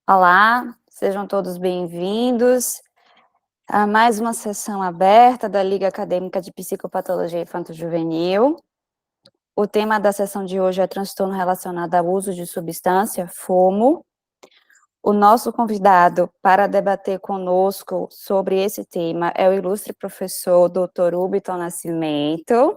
Olá, sejam todos bem-vindos a mais uma sessão aberta da Liga Acadêmica de Psicopatologia Infanto-Juvenil. O tema da sessão de hoje é transtorno relacionado ao uso de substância, FOMO. O nosso convidado para debater conosco sobre esse tema é o ilustre professor Dr. Ubiton Nascimento.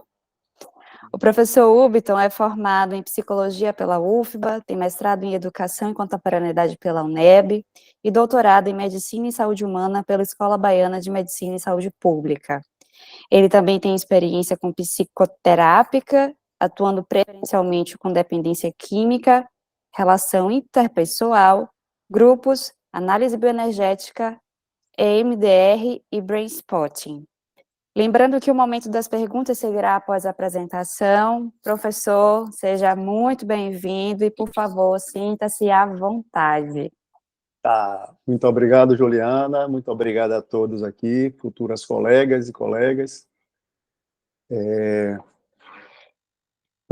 O professor Ubiton é formado em psicologia pela UFBA, tem mestrado em educação e contemporaneidade pela UNEB e doutorado em medicina e saúde humana pela Escola Baiana de Medicina e Saúde Pública. Ele também tem experiência com psicoterápica, atuando preferencialmente com dependência química, relação interpessoal, grupos, análise bioenergética, EMDR e brain spotting. Lembrando que o momento das perguntas seguirá após a apresentação. Professor, seja muito bem-vindo e, por favor, sinta-se à vontade. Tá. Muito obrigado, Juliana. Muito obrigado a todos aqui, futuras colegas e colegas. Eu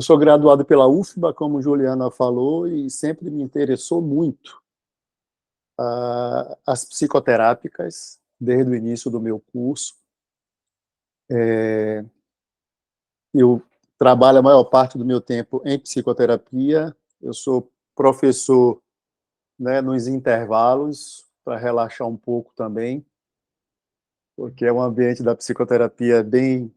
sou graduado pela UFBA, como Juliana falou, e sempre me interessou muito as psicoterápicas, desde o início do meu curso. Eu trabalho a maior parte do meu tempo em psicoterapia. Eu sou professor, né, nos intervalos, para relaxar um pouco também, porque é um ambiente da psicoterapia bem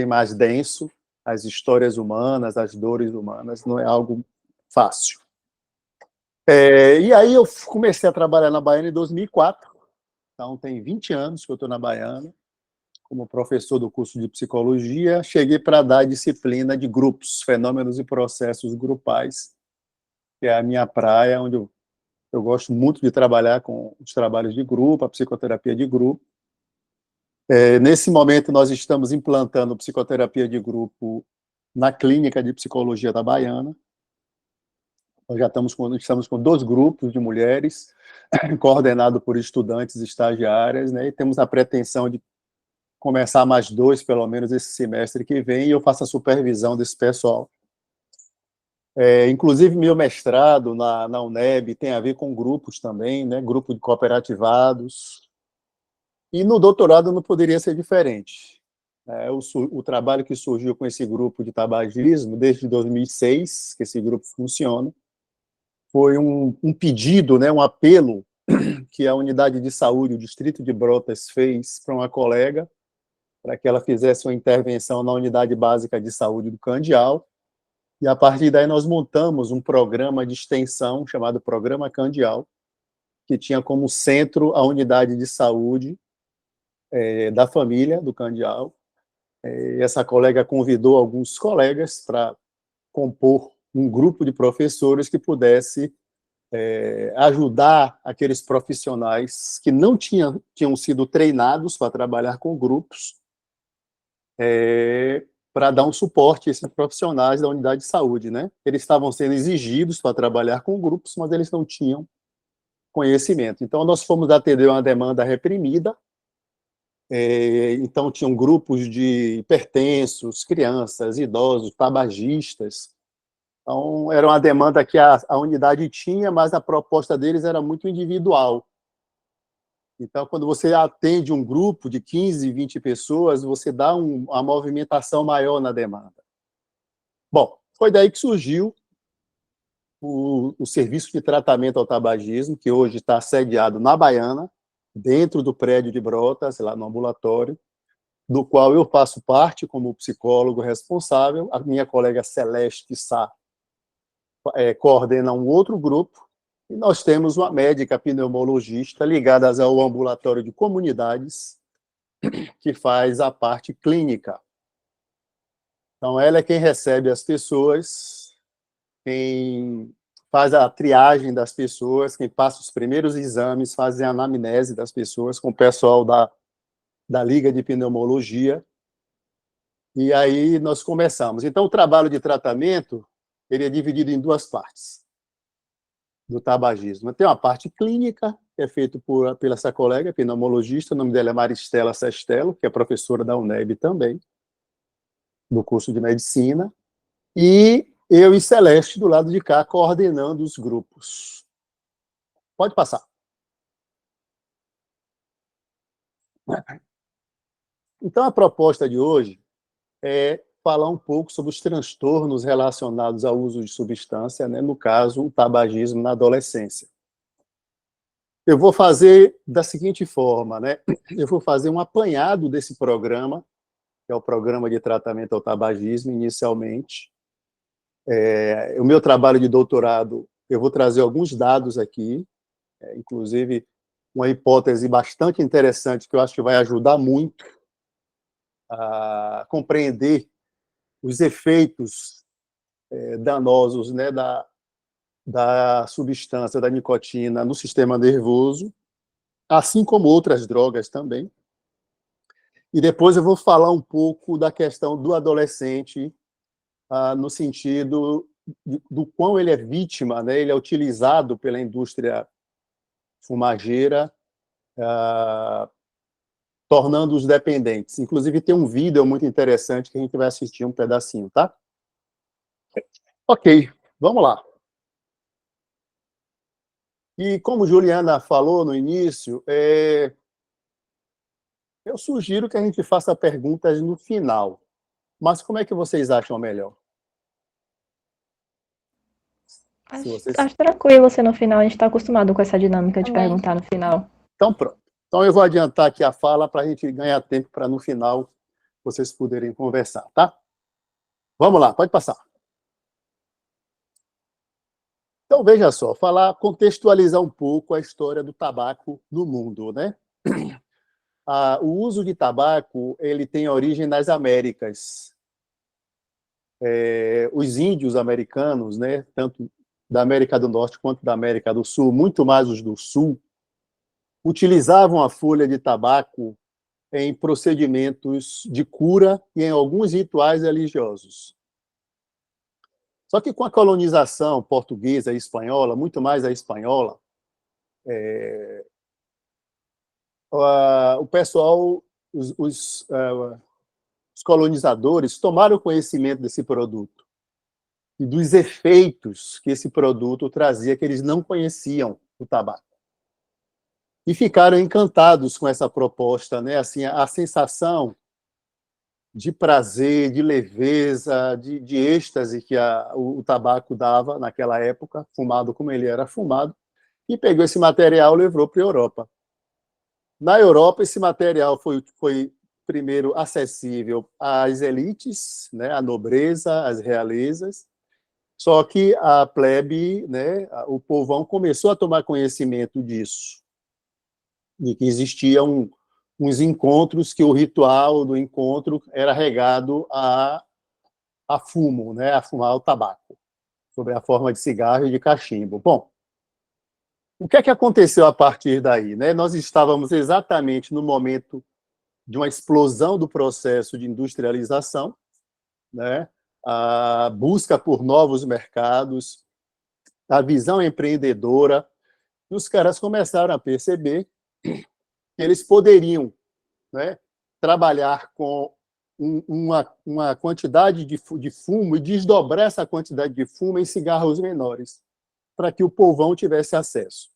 mais denso, as histórias humanas, as dores humanas, não é algo fácil. E aí eu comecei a trabalhar na Baiana em 2004, então tem 20 anos que eu estou na Baiana, como professor do curso de psicologia. Cheguei para dar a disciplina de grupos, fenômenos e processos grupais, que é a minha praia, onde eu gosto muito de trabalhar com os trabalhos de grupo, a psicoterapia de grupo. Nesse momento, nós estamos implantando psicoterapia de grupo na Clínica de Psicologia da Baiana. Nós já estamos com 2 grupos de mulheres, coordenado por estudantes e estagiárias, né? E temos a pretensão de começar mais 2, pelo menos, esse semestre que vem, e eu faço a supervisão desse pessoal. Inclusive, meu mestrado na UNEB tem a ver com grupos também, né? Grupo de cooperativados. E no doutorado não poderia ser diferente. O trabalho que surgiu com esse grupo de tabagismo, desde 2006, que esse grupo funciona, foi um pedido, né, um apelo que a unidade de saúde, o distrito de Brotas, fez para uma colega, para que ela fizesse uma intervenção na unidade básica de saúde do Candial, e a partir daí nós montamos um programa de extensão chamado Programa Candial, que tinha como centro a unidade de saúde da família do Candial. Essa colega convidou alguns colegas para compor um grupo de professores que pudesse ajudar aqueles profissionais que não tinham sido treinados para trabalhar com grupos, para dar um suporte a esses profissionais da unidade de saúde, né? Eles estavam sendo exigidos para trabalhar com grupos, mas eles não tinham conhecimento. Então, nós fomos atender uma demanda reprimida. Então, tinham grupos de hipertensos, crianças, idosos, tabagistas. Então, era uma demanda que a unidade tinha, mas a proposta deles era muito individual. Então, quando você atende um grupo de 15, 20 pessoas, você dá uma movimentação maior na demanda. Bom, foi daí que surgiu o serviço de tratamento ao tabagismo, que hoje está sediado na Baiana, dentro do prédio de Brotas, lá no ambulatório, do qual eu faço parte como psicólogo responsável. A minha colega Celeste Sá coordena um outro grupo, e nós temos uma médica pneumologista ligada ao ambulatório de comunidades, que faz a parte clínica. Então, ela é quem recebe as pessoas, quem faz a triagem das pessoas, quem passa os primeiros exames, faz a anamnese das pessoas com o pessoal da Liga de Pneumologia. E aí nós começamos. Então, o trabalho de tratamento ele é dividido em 2 partes do tabagismo. Tem uma parte clínica, que é feita pela essa colega, pneumologista, o nome dela é Maristela Sestelo, que é professora da UNEB também, do curso de medicina, e eu e Celeste do lado de cá, coordenando os grupos. Pode passar. Então, a proposta de hoje é falar um pouco sobre os transtornos relacionados ao uso de substância, né? No caso, o tabagismo na adolescência. Eu vou fazer da seguinte forma, né? Eu vou fazer um apanhado desse programa, que é o Programa de Tratamento ao Tabagismo, inicialmente. O meu trabalho de doutorado, eu vou trazer alguns dados aqui, inclusive uma hipótese bastante interessante que eu acho que vai ajudar muito a compreender os efeitos danosos, né, da substância, da nicotina no sistema nervoso, assim como outras drogas também. E depois eu vou falar um pouco da questão do adolescente, no sentido do quão ele é vítima, né? Ele é utilizado pela indústria fumageira, tornando-os dependentes. Inclusive, tem um vídeo muito interessante que a gente vai assistir um pedacinho, tá? Ok, vamos lá. E como Juliana falou no início, eu sugiro que a gente faça perguntas no final. Mas como é que vocês acham melhor? Acho tranquilo ser no final, a gente está acostumado com essa dinâmica de perguntar no final. Então, pronto. Então, eu vou adiantar aqui a fala para a gente ganhar tempo para, no final, vocês poderem conversar, tá? Vamos lá, pode passar. Então, veja só, contextualizar um pouco a história do tabaco no mundo, né? O uso de tabaco, ele tem origem nas Américas. Os índios americanos, né, tanto da América do Norte quanto da América do Sul, muito mais os do Sul, utilizavam a folha de tabaco em procedimentos de cura e em alguns rituais religiosos. Só que com a colonização portuguesa e espanhola, muito mais a espanhola, o pessoal, os colonizadores tomaram conhecimento desse produto e dos efeitos que esse produto trazia, que eles não conheciam do tabaco. E ficaram encantados com essa proposta, né? Assim, a sensação de prazer, de leveza, de êxtase que o tabaco dava naquela época, fumado como ele era fumado, e pegou esse material e levou para a Europa. Na Europa, esse material foi primeiro acessível às elites, né, à nobreza, às realezas, só que a plebe, né, o povão começou a tomar conhecimento disso, de que existiam uns encontros que o ritual do encontro era regado a fumo, né, a fumar o tabaco, sob a forma de cigarro e de cachimbo. Bom, o que é que aconteceu a partir daí, né? Nós estávamos exatamente no momento de uma explosão do processo de industrialização, né? A busca por novos mercados, a visão empreendedora, e os caras começaram a perceber que eles poderiam, né, trabalhar com uma quantidade de fumo e desdobrar essa quantidade de fumo em cigarros menores, para que o povão tivesse acesso.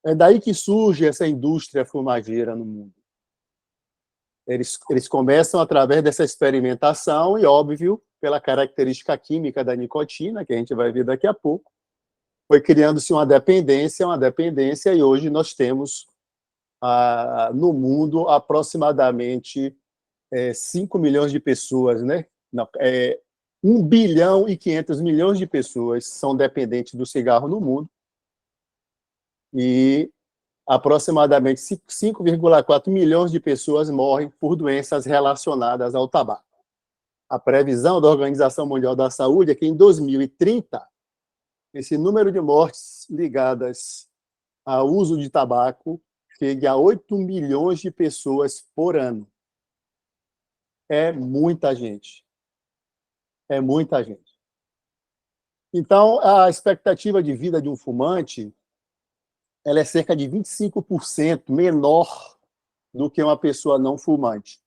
É daí que surge essa indústria fumageira no mundo. Eles começam através dessa experimentação e, óbvio, pela característica química da nicotina, que a gente vai ver daqui a pouco, foi criando-se uma dependência, e hoje nós temos no mundo aproximadamente 5 milhões de pessoas, né? 1 bilhão e 500 milhões de pessoas são dependentes do cigarro no mundo, e aproximadamente 5,4 milhões de pessoas morrem por doenças relacionadas ao tabaco. A previsão da Organização Mundial da Saúde é que, em 2030, esse número de mortes ligadas ao uso de tabaco chegue a 8 milhões de pessoas por ano. É muita gente. É muita gente. Então, a expectativa de vida de um fumante, ela é cerca de 25% menor do que uma pessoa não fumante.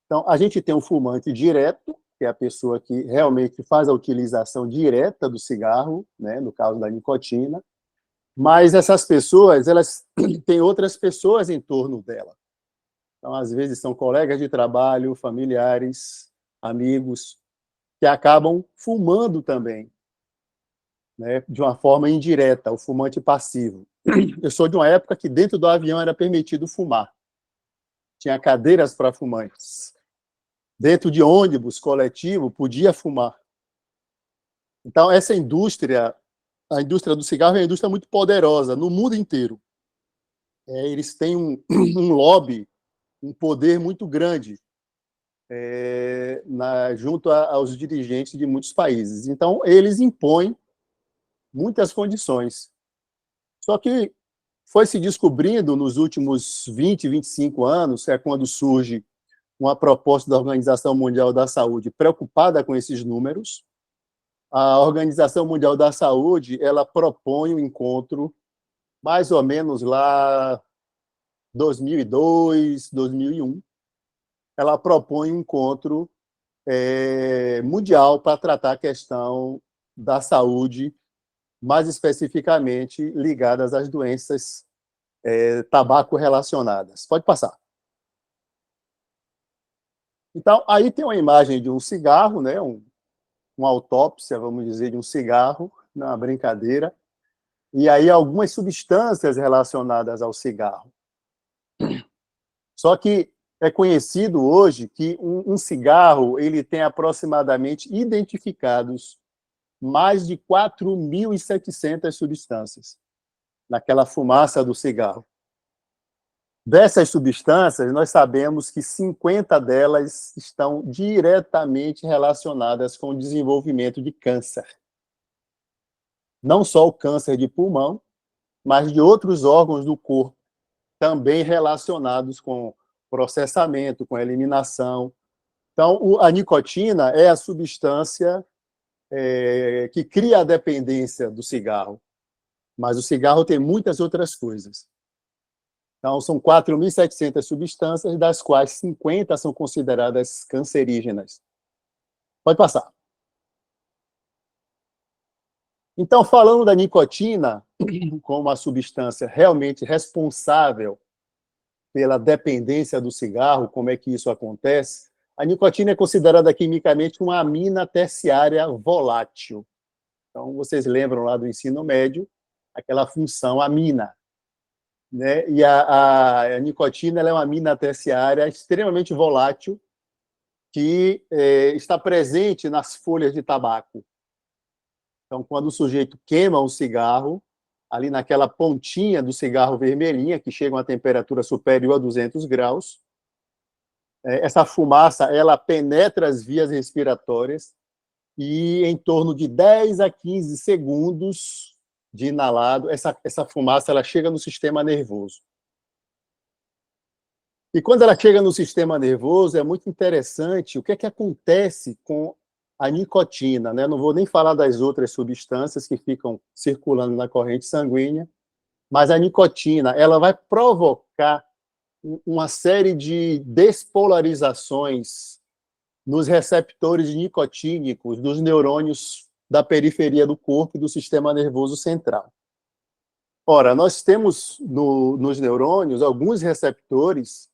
Então, a gente tem um fumante direto, que é a pessoa que realmente faz a utilização direta do cigarro, né, no caso da nicotina, Mas essas pessoas, elas têm outras pessoas em torno dela. Então, às vezes, são colegas de trabalho, familiares, amigos, que acabam fumando também, né, de uma forma indireta, o fumante passivo. Eu sou de uma época que dentro do avião era permitido fumar. Tinha cadeiras para fumantes. Dentro de ônibus coletivo, podia fumar. Então, essa indústria, a indústria do cigarro é uma indústria muito poderosa no mundo inteiro. Eles têm um lobby, um poder muito grande junto aos dirigentes de muitos países. Então, eles impõem muitas condições. Só que foi se descobrindo nos últimos 20, 25 anos, é quando surge uma proposta da Organização Mundial da Saúde preocupada com esses números. A Organização Mundial da Saúde, ela propõe um encontro mais ou menos lá 2002, 2001. Ela propõe um encontro mundial para tratar a questão da saúde, mais especificamente ligadas às doenças tabaco relacionadas. Pode passar. Então, aí tem uma imagem de um cigarro, né, uma autópsia, vamos dizer, de um cigarro, na brincadeira, e aí algumas substâncias relacionadas ao cigarro. Só que é conhecido hoje que um cigarro ele tem aproximadamente identificados mais de 4.700 substâncias naquela fumaça do cigarro. Dessas substâncias, nós sabemos que 50 delas estão diretamente relacionadas com o desenvolvimento de câncer. Não só o câncer de pulmão, mas de outros órgãos do corpo, também relacionados com processamento, com eliminação. Então, a nicotina é a substância que cria a dependência do cigarro. Mas o cigarro tem muitas outras coisas. Então, são 4.700 substâncias, das quais 50 são consideradas cancerígenas. Pode passar. Então, falando da nicotina como uma substância realmente responsável pela dependência do cigarro, como é que isso acontece? A nicotina é considerada quimicamente uma amina terciária volátil. Então, vocês lembram lá do ensino médio, aquela função amina, né? E a nicotina ela é uma amina terciária extremamente volátil que está presente nas folhas de tabaco. Então, quando o sujeito queima um cigarro, ali naquela pontinha do cigarro vermelhinha, que chega a uma temperatura superior a 200 graus, essa fumaça ela penetra as vias respiratórias e, em torno de 10 a 15 segundos de inalado, essa fumaça ela chega no sistema nervoso. E quando ela chega no sistema nervoso, é muito interessante o que é que acontece com a nicotina, né? Não vou nem falar das outras substâncias que ficam circulando na corrente sanguínea, mas a nicotina, ela vai provocar uma série de despolarizações nos receptores nicotínicos dos neurônios da periferia do corpo e do sistema nervoso central. Ora, nós temos nos neurônios alguns receptores,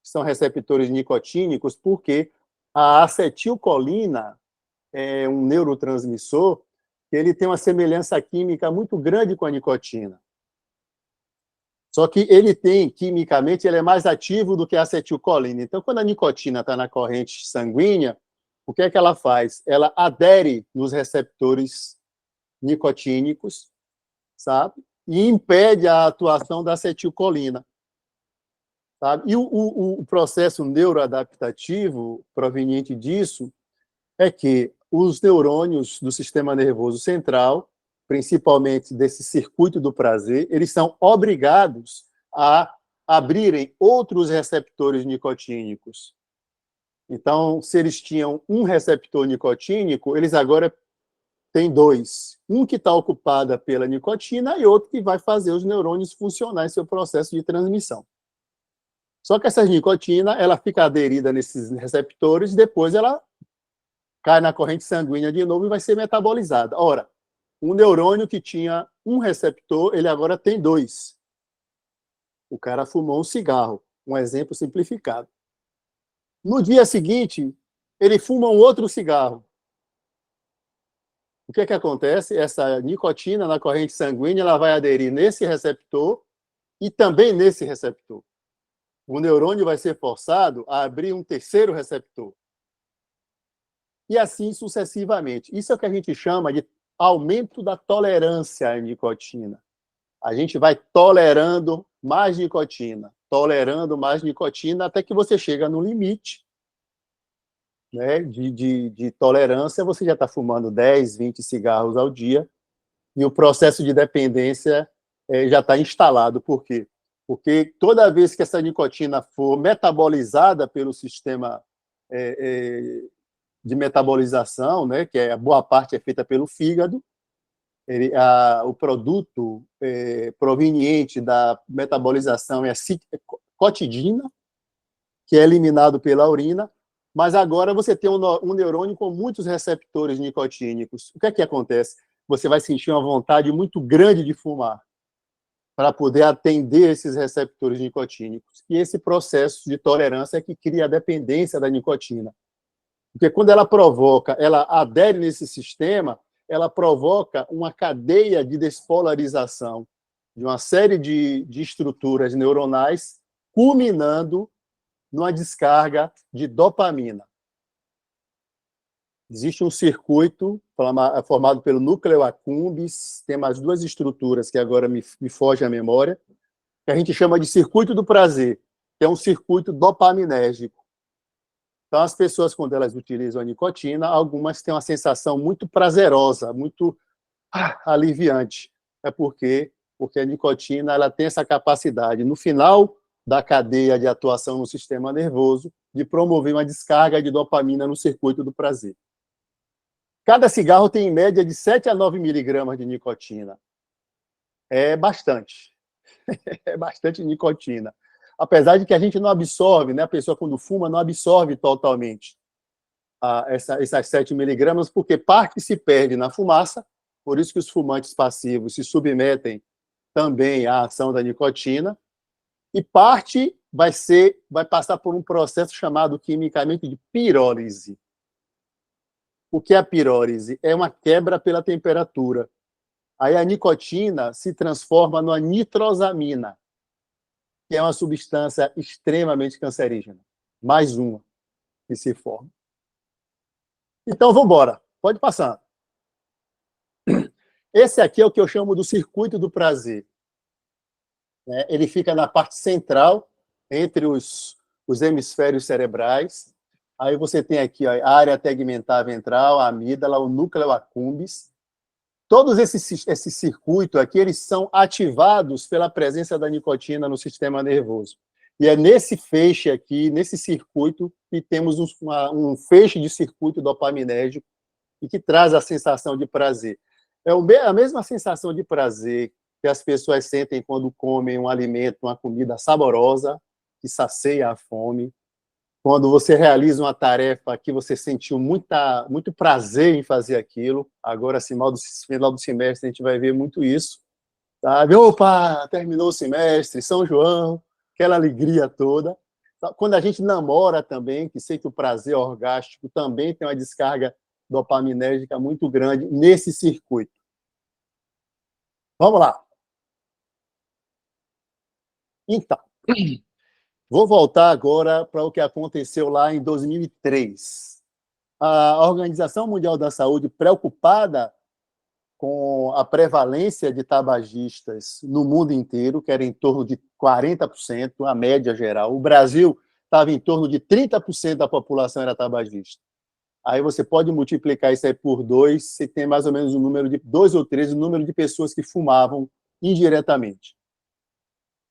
que são receptores nicotínicos, porque a acetilcolina é um neurotransmissor que ele tem uma semelhança química muito grande com a nicotina. Só que ele tem, quimicamente, ele é mais ativo do que a acetilcolina. Então, quando a nicotina está na corrente sanguínea, o que é que ela faz? Ela adere nos receptores nicotínicos, sabe? E impede a atuação da acetilcolina. Sabe? E o processo neuroadaptativo proveniente disso é que os neurônios do sistema nervoso central, principalmente desse circuito do prazer, eles são obrigados a abrirem outros receptores nicotínicos. Então, se eles tinham um receptor nicotínico, eles agora têm dois. Um que está ocupado pela nicotina e outro que vai fazer os neurônios funcionar em seu processo de transmissão. Só que essa nicotina, ela fica aderida nesses receptores e depois ela cai na corrente sanguínea de novo e vai ser metabolizada. Ora, Um neurônio que tinha um receptor, ele agora tem 2. O cara fumou um cigarro, um exemplo simplificado. No dia seguinte, ele fuma um outro cigarro. O que acontece? Essa nicotina na corrente sanguínea ela vai aderir nesse receptor e também nesse receptor. O neurônio vai ser forçado a abrir um terceiro receptor. E assim sucessivamente. Isso é o que a gente chama de aumento da tolerância à nicotina. A gente vai tolerando mais nicotina, até que você chega no limite, né, de tolerância, você já está fumando 10, 20 cigarros ao dia, e o processo de dependência já está instalado. Por quê? Porque toda vez que essa nicotina for metabolizada pelo sistema de metabolização, né, que a boa parte é feita pelo fígado, o produto proveniente da metabolização é a cotidina, que é eliminado pela urina, mas agora você tem um neurônio com muitos receptores nicotínicos. O que é que acontece? Você vai sentir uma vontade muito grande de fumar para poder atender esses receptores nicotínicos. E esse processo de tolerância é que cria a dependência da nicotina. Porque quando ela adere nesse sistema, ela provoca uma cadeia de despolarização de uma série de estruturas neuronais, culminando numa descarga de dopamina. Existe um circuito formado pelo núcleo accumbens, tem mais 2 estruturas que agora me foge à memória, que a gente chama de circuito do prazer, que é um circuito dopaminérgico. Então, as pessoas, quando elas utilizam a nicotina, algumas têm uma sensação muito prazerosa, muito aliviante. É porque a nicotina ela tem essa capacidade, no final da cadeia de atuação no sistema nervoso, de promover uma descarga de dopamina no circuito do prazer. Cada cigarro tem, em média, de 7 a 9 miligramas de nicotina. É bastante. É bastante nicotina. Apesar de que a gente não absorve, né? A pessoa, quando fuma, não absorve totalmente essas 7 miligramas, porque parte se perde na fumaça, por isso que os fumantes passivos se submetem também à ação da nicotina, e parte vai passar por um processo chamado quimicamente de pirólise. O que é a pirólise? É uma quebra pela temperatura. Aí a nicotina se transforma numa nitrosamina, que é uma substância extremamente cancerígena. Mais uma que se forma. Então, vamos embora. Pode passar. Esse aqui é o que eu chamo do circuito do prazer. Ele fica na parte central, entre os hemisférios cerebrais. Aí você tem aqui a área tegmentar ventral, a amígdala, o núcleo accumbens. Todos esses circuitos aqui, eles são ativados pela presença da nicotina no sistema nervoso. E é nesse feixe aqui, nesse circuito, que temos um feixe de circuito dopaminérgico e que traz a sensação de prazer. É a mesma sensação de prazer que as pessoas sentem quando comem um alimento, uma comida saborosa, que sacia a fome. Quando você realiza uma tarefa que você sentiu muito prazer em fazer aquilo. Agora, assim, no final do semestre, a gente vai ver muito isso. Sabe? Opa, terminou o semestre, São João, aquela alegria toda. Quando a gente namora também, que sei que o prazer orgástico também tem uma descarga dopaminérgica muito grande nesse circuito. Vamos lá. Então, vou voltar agora para o que aconteceu lá em 2003. A Organização Mundial da Saúde, preocupada com a prevalência de tabagistas no mundo inteiro, que era em torno de 40%, a média geral. O Brasil estava em torno de 30% da população era tabagista. Aí você pode multiplicar isso aí por 2, você tem mais ou menos um número de 2 ou 3, o número de pessoas que fumavam indiretamente.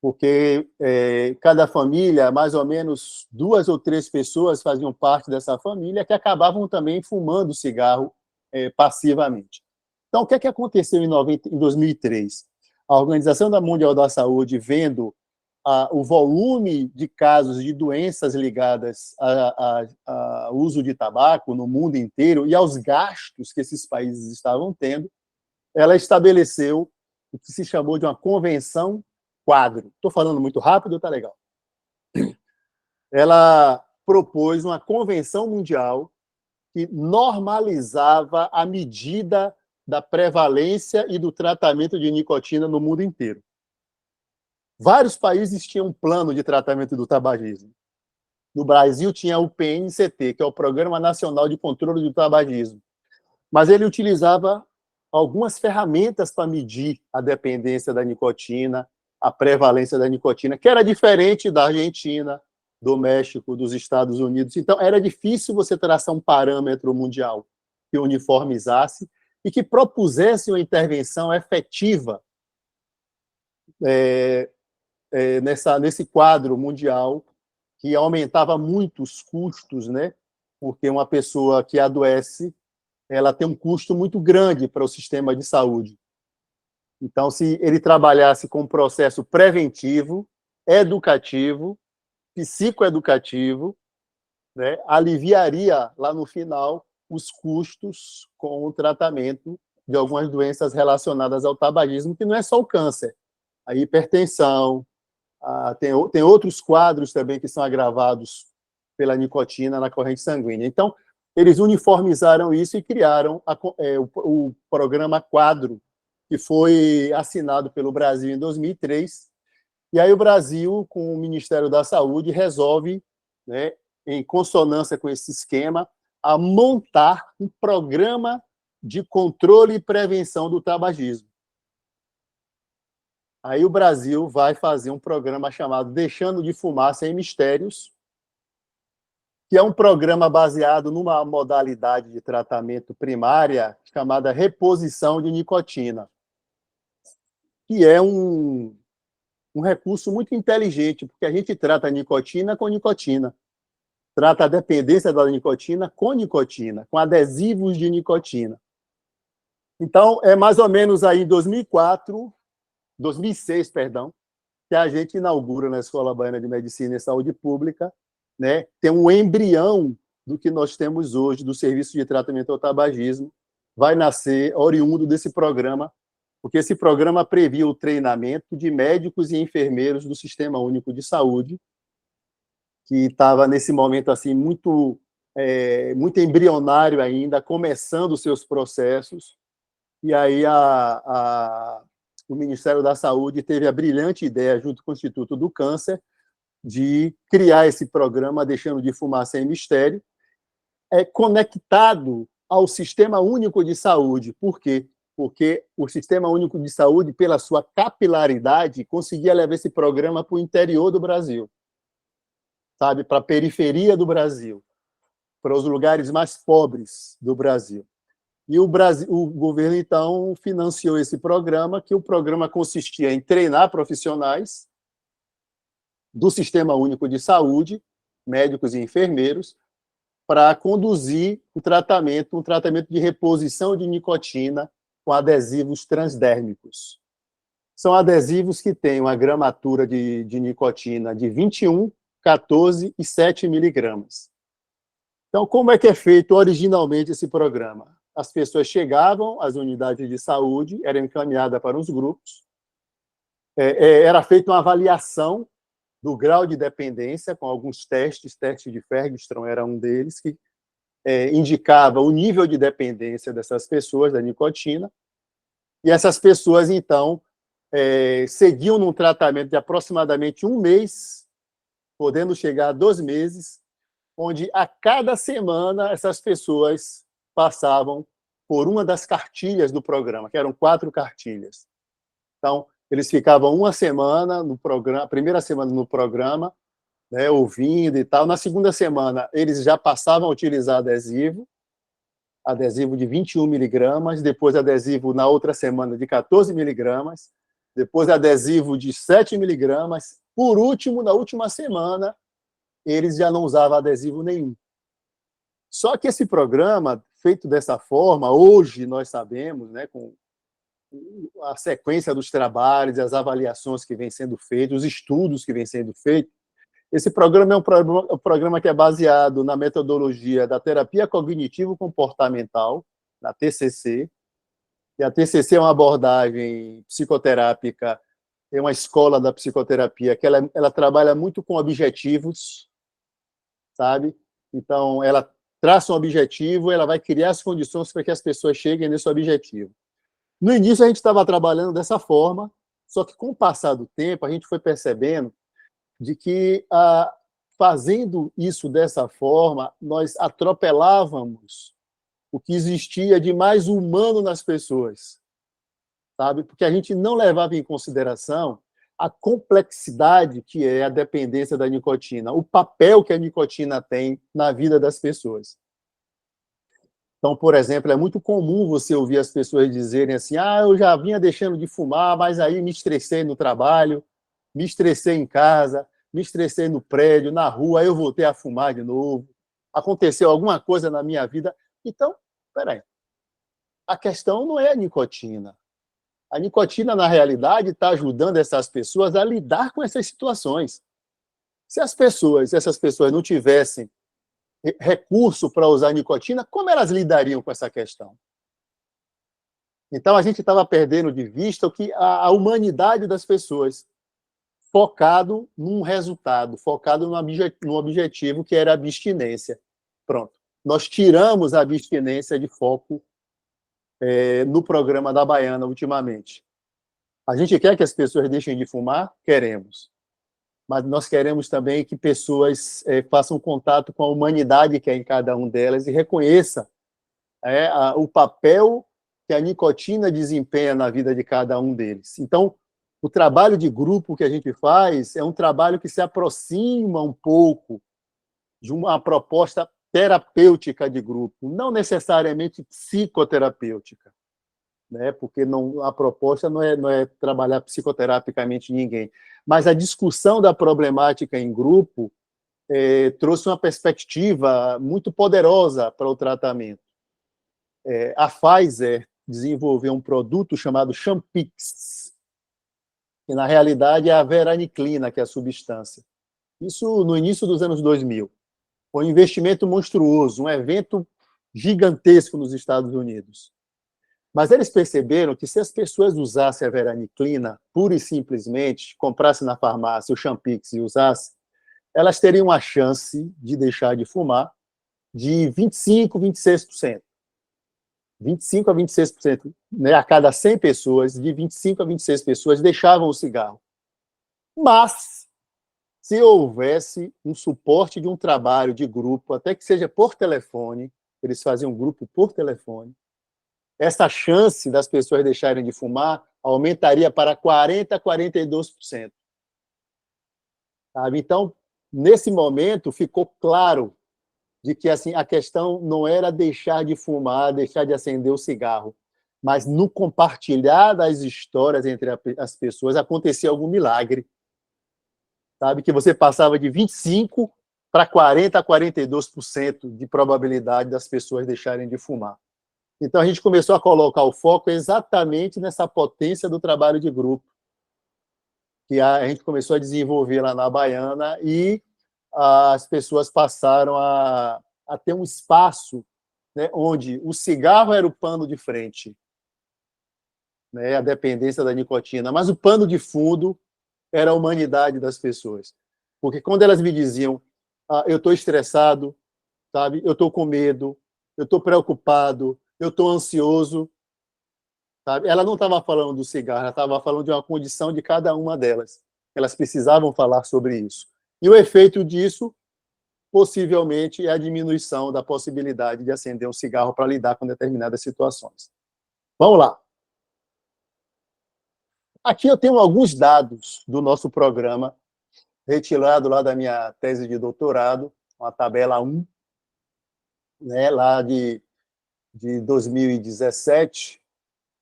Porque cada família, mais ou menos 2 ou 3 pessoas faziam parte dessa família que acabavam também fumando cigarro passivamente. Então, o que aconteceu em 2003? A Organização Mundial da Saúde, vendo o volume de casos de doenças ligadas ao uso de tabaco no mundo inteiro e aos gastos que esses países estavam tendo, ela estabeleceu o que se chamou de uma convenção quadro. Estou falando muito rápido, tá legal? Ela propôs uma convenção mundial que normalizava a medida da prevalência e do tratamento de nicotina no mundo inteiro. Vários países tinham um plano de tratamento do tabagismo. No Brasil tinha o PNCT, que é o Programa Nacional de Controle do Tabagismo. Mas ele utilizava algumas ferramentas para medir a dependência da nicotina, a prevalência da nicotina, que era diferente da Argentina, do México, dos Estados Unidos. Então, era difícil você traçar um parâmetro mundial que uniformizasse e que propusesse uma intervenção efetiva nesse quadro mundial, que aumentava muito os custos, né? Porque uma pessoa que adoece, ela tem um custo muito grande para o sistema de saúde. Então, se ele trabalhasse com um processo preventivo, educativo, psicoeducativo, né, aliviaria, lá no final, os custos com o tratamento de algumas doenças relacionadas ao tabagismo, que não é só o câncer, a hipertensão, tem outros quadros também que são agravados pela nicotina na corrente sanguínea. Então, eles uniformizaram isso e criaram o programa Quadro, que foi assinado pelo Brasil em 2003. E aí o Brasil, com o Ministério da Saúde, resolve, né, em consonância com esse esquema, a montar um programa de controle e prevenção do tabagismo. Aí o Brasil vai fazer um programa chamado Deixando de Fumar Sem Mistérios, que é um programa baseado numa modalidade de tratamento primária chamada reposição de nicotina, que é um recurso muito inteligente, porque a gente trata a nicotina com nicotina, trata a dependência da nicotina, com adesivos de nicotina. Então, é mais ou menos aí em 2006, que a gente inaugura na Escola Baiana de Medicina e Saúde Pública, né, tem um embrião do que nós temos hoje, do Serviço de Tratamento ao Tabagismo, vai nascer oriundo desse programa, porque esse programa previa o treinamento de médicos e enfermeiros do Sistema Único de Saúde, que estava, nesse momento, assim, muito embrionário ainda, começando os seus processos, e aí o Ministério da Saúde teve a brilhante ideia, junto com o Instituto do Câncer, de criar esse programa Deixando de Fumar Sem Mistério, conectado ao Sistema Único de Saúde. Por quê? Porque o Sistema Único de Saúde, pela sua capilaridade, conseguia levar esse programa para o interior do Brasil, sabe, para a periferia do Brasil, para os lugares mais pobres do Brasil. E o governo, então, financiou esse programa, que o programa consistia em treinar profissionais do Sistema Único de Saúde, médicos e enfermeiros, para conduzir um tratamento de reposição de nicotina com adesivos transdérmicos. São adesivos que têm uma gramatura de nicotina de 21, 14 e 7 miligramas. Então, como é que é feito originalmente esse programa? As pessoas chegavam às unidades de saúde, eram encaminhadas para os grupos, era feita uma avaliação do grau de dependência, com alguns testes de Ferguson era um deles, que indicava o nível de dependência dessas pessoas da nicotina, e essas pessoas, então, seguiam num tratamento de aproximadamente 1 mês, podendo chegar a 2 meses, onde a cada semana essas pessoas passavam por uma das cartilhas do programa, que eram 4 cartilhas. Então, eles ficavam uma semana no programa, a primeira semana no programa, né, ouvindo e tal. Na segunda semana, eles já passavam a utilizar adesivo de 21 miligramas, depois adesivo na outra semana de 14 miligramas, depois adesivo de 7 miligramas. Por último, na última semana, eles já não usavam adesivo nenhum. Só que esse programa, feito dessa forma, hoje nós sabemos, né, com a sequência dos trabalhos, as avaliações que vêm sendo feitas, os estudos que vêm sendo feitos, esse programa é um programa que é baseado na metodologia da terapia cognitivo-comportamental, da TCC, E a TCC é uma abordagem psicoterápica, é uma escola da psicoterapia que ela trabalha muito com objetivos, sabe? Então, ela traça um objetivo, ela vai criar as condições para que as pessoas cheguem nesse objetivo. No início, a gente estava trabalhando dessa forma, só que com o passar do tempo, a gente foi percebendo de que, fazendo isso dessa forma, nós atropelávamos o que existia de mais humano nas pessoas, sabe? Porque a gente não levava em consideração a complexidade que é a dependência da nicotina, o papel que a nicotina tem na vida das pessoas. Então, por exemplo, é muito comum você ouvir as pessoas dizerem assim: eu já vinha deixando de fumar, mas aí me estressei no trabalho, me estressei em casa, me estressei no prédio, na rua, aí eu voltei a fumar de novo, aconteceu alguma coisa na minha vida. Então, peraí, a questão não é a nicotina. A nicotina, na realidade, está ajudando essas pessoas a lidar com essas situações. Se essas pessoas não tivessem recurso para usar nicotina, como elas lidariam com essa questão? Então, a gente estava perdendo de vista a humanidade das pessoas, focado num resultado, focado num objetivo que era a abstinência. Pronto. Nós tiramos a abstinência de foco no programa da Baiana, ultimamente. A gente quer que as pessoas deixem de fumar? Queremos. Mas nós queremos também que pessoas façam contato com a humanidade que é em cada um delas e reconheça o papel que a nicotina desempenha na vida de cada um deles. Então, o trabalho de grupo que a gente faz é um trabalho que se aproxima um pouco de uma proposta terapêutica de grupo, não necessariamente psicoterapêutica, né? Porque a proposta não é trabalhar psicoterapicamente ninguém, mas a discussão da problemática em grupo trouxe uma perspectiva muito poderosa para o tratamento. A Pfizer desenvolveu um produto chamado Champix, que na realidade é a veraniclina, que é a substância. Isso no início dos anos 2000. Foi um investimento monstruoso, um evento gigantesco nos Estados Unidos. Mas eles perceberam que se as pessoas usassem a veraniclina, pura e simplesmente, comprassem na farmácia o Champix e usassem, elas teriam a chance de deixar de fumar de 25%, 26%. 25% a 26%, né, a cada 100 pessoas, de 25 a 26 pessoas deixavam o cigarro. Mas, se houvesse um suporte de um trabalho de grupo, até que seja por telefone, eles faziam um grupo por telefone, essa chance das pessoas deixarem de fumar aumentaria para 40% a 42%. Sabe? Então, nesse momento, ficou claro de que assim, a questão não era deixar de fumar, deixar de acender o cigarro, mas no compartilhar das histórias entre as pessoas acontecia algum milagre. Sabe? Que você passava de 25% para 40% a 42% de probabilidade das pessoas deixarem de fumar. Então, a gente começou a colocar o foco exatamente nessa potência do trabalho de grupo, que a gente começou a desenvolver lá na Baiana, e as pessoas passaram a ter um espaço, né, onde o cigarro era o pano de frente, né, a dependência da nicotina, mas o pano de fundo era a humanidade das pessoas. Porque quando elas me diziam, eu estou estressado, sabe? Eu estou com medo, eu estou preocupado, eu estou ansioso, sabe? Ela não estava falando do cigarro, ela estava falando de uma condição de cada uma delas. Elas precisavam falar sobre isso. E o efeito disso, possivelmente, é a diminuição da possibilidade de acender um cigarro para lidar com determinadas situações. Vamos lá. Aqui eu tenho alguns dados do nosso programa, retirado lá da minha tese de doutorado, uma tabela 1, né, lá de 2017.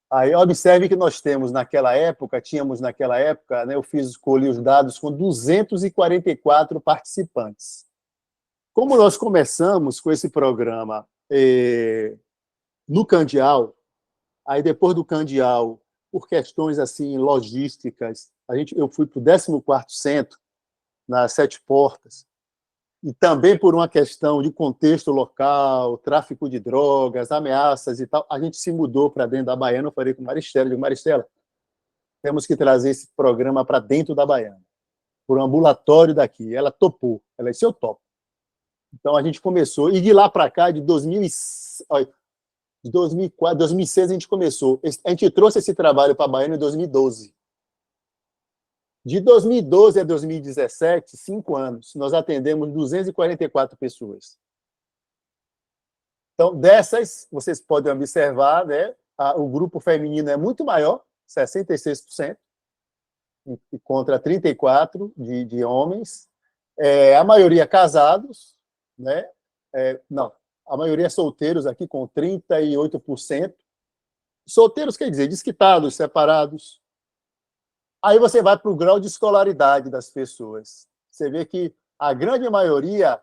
Aí observe que nós tínhamos naquela época, né, escolhi os dados com 244 participantes. Como nós começamos com esse programa no Candial, aí depois do Candial, por questões assim logísticas, eu fui para o 14º centro, nas Sete Portas, e também por uma questão de contexto local, tráfico de drogas, ameaças e tal, a gente se mudou para dentro da Baiana. Eu falei com Maristela, digo, Maristela, temos que trazer esse programa para dentro da Baiana, por um ambulatório daqui. Ela topou, ela disse, eu topo. Então a gente começou, e de lá para cá, de 2004, 2006 a gente começou. A gente trouxe esse trabalho para a Baiana em 2012. De 2012 a 2017, 5 anos, nós atendemos 244 pessoas. Então, dessas, vocês podem observar, né, o grupo feminino é muito maior, 66%, contra 34% de homens. A maioria casados, né? Não, a maioria solteiros aqui, com 38%. Solteiros quer dizer desquitados, separados. Aí você vai para o grau de escolaridade das pessoas. Você vê que a grande maioria,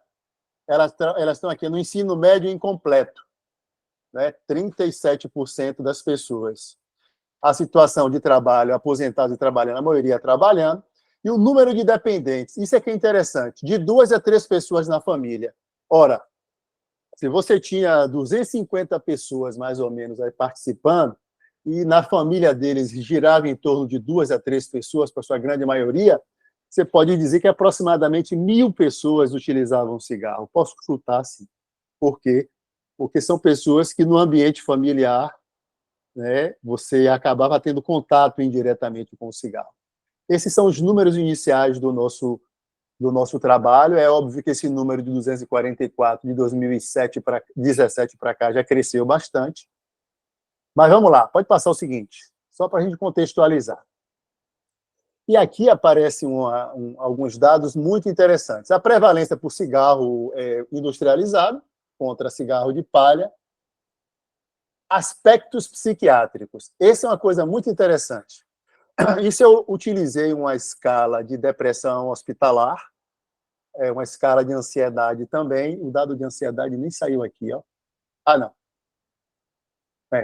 elas estão aqui no ensino médio incompleto, né? 37% das pessoas. A situação de trabalho, aposentados e trabalhando, a maioria trabalhando, e o número de dependentes. Isso é que é interessante, de 2 a 3 pessoas na família. Ora, se você tinha 250 pessoas, mais ou menos, aí participando, e na família deles girava em torno de 2 a 3 pessoas, para sua grande maioria, você pode dizer que aproximadamente 1.000 pessoas utilizavam cigarro. Posso chutar, sim. Por quê? Porque são pessoas que, no ambiente familiar, né, você acabava tendo contato indiretamente com o cigarro. Esses são os números iniciais do nosso trabalho. É óbvio que esse número de 244 de 2017 para 2017 para cá já cresceu bastante. Mas vamos lá, pode passar o seguinte, só para a gente contextualizar. E aqui aparecem alguns dados muito interessantes. A prevalência por cigarro industrializado contra cigarro de palha. Aspectos psiquiátricos. Essa é uma coisa muito interessante. Isso eu utilizei uma escala de depressão hospitalar, uma escala de ansiedade também. O dado de ansiedade nem saiu aqui, ó. Ah, não.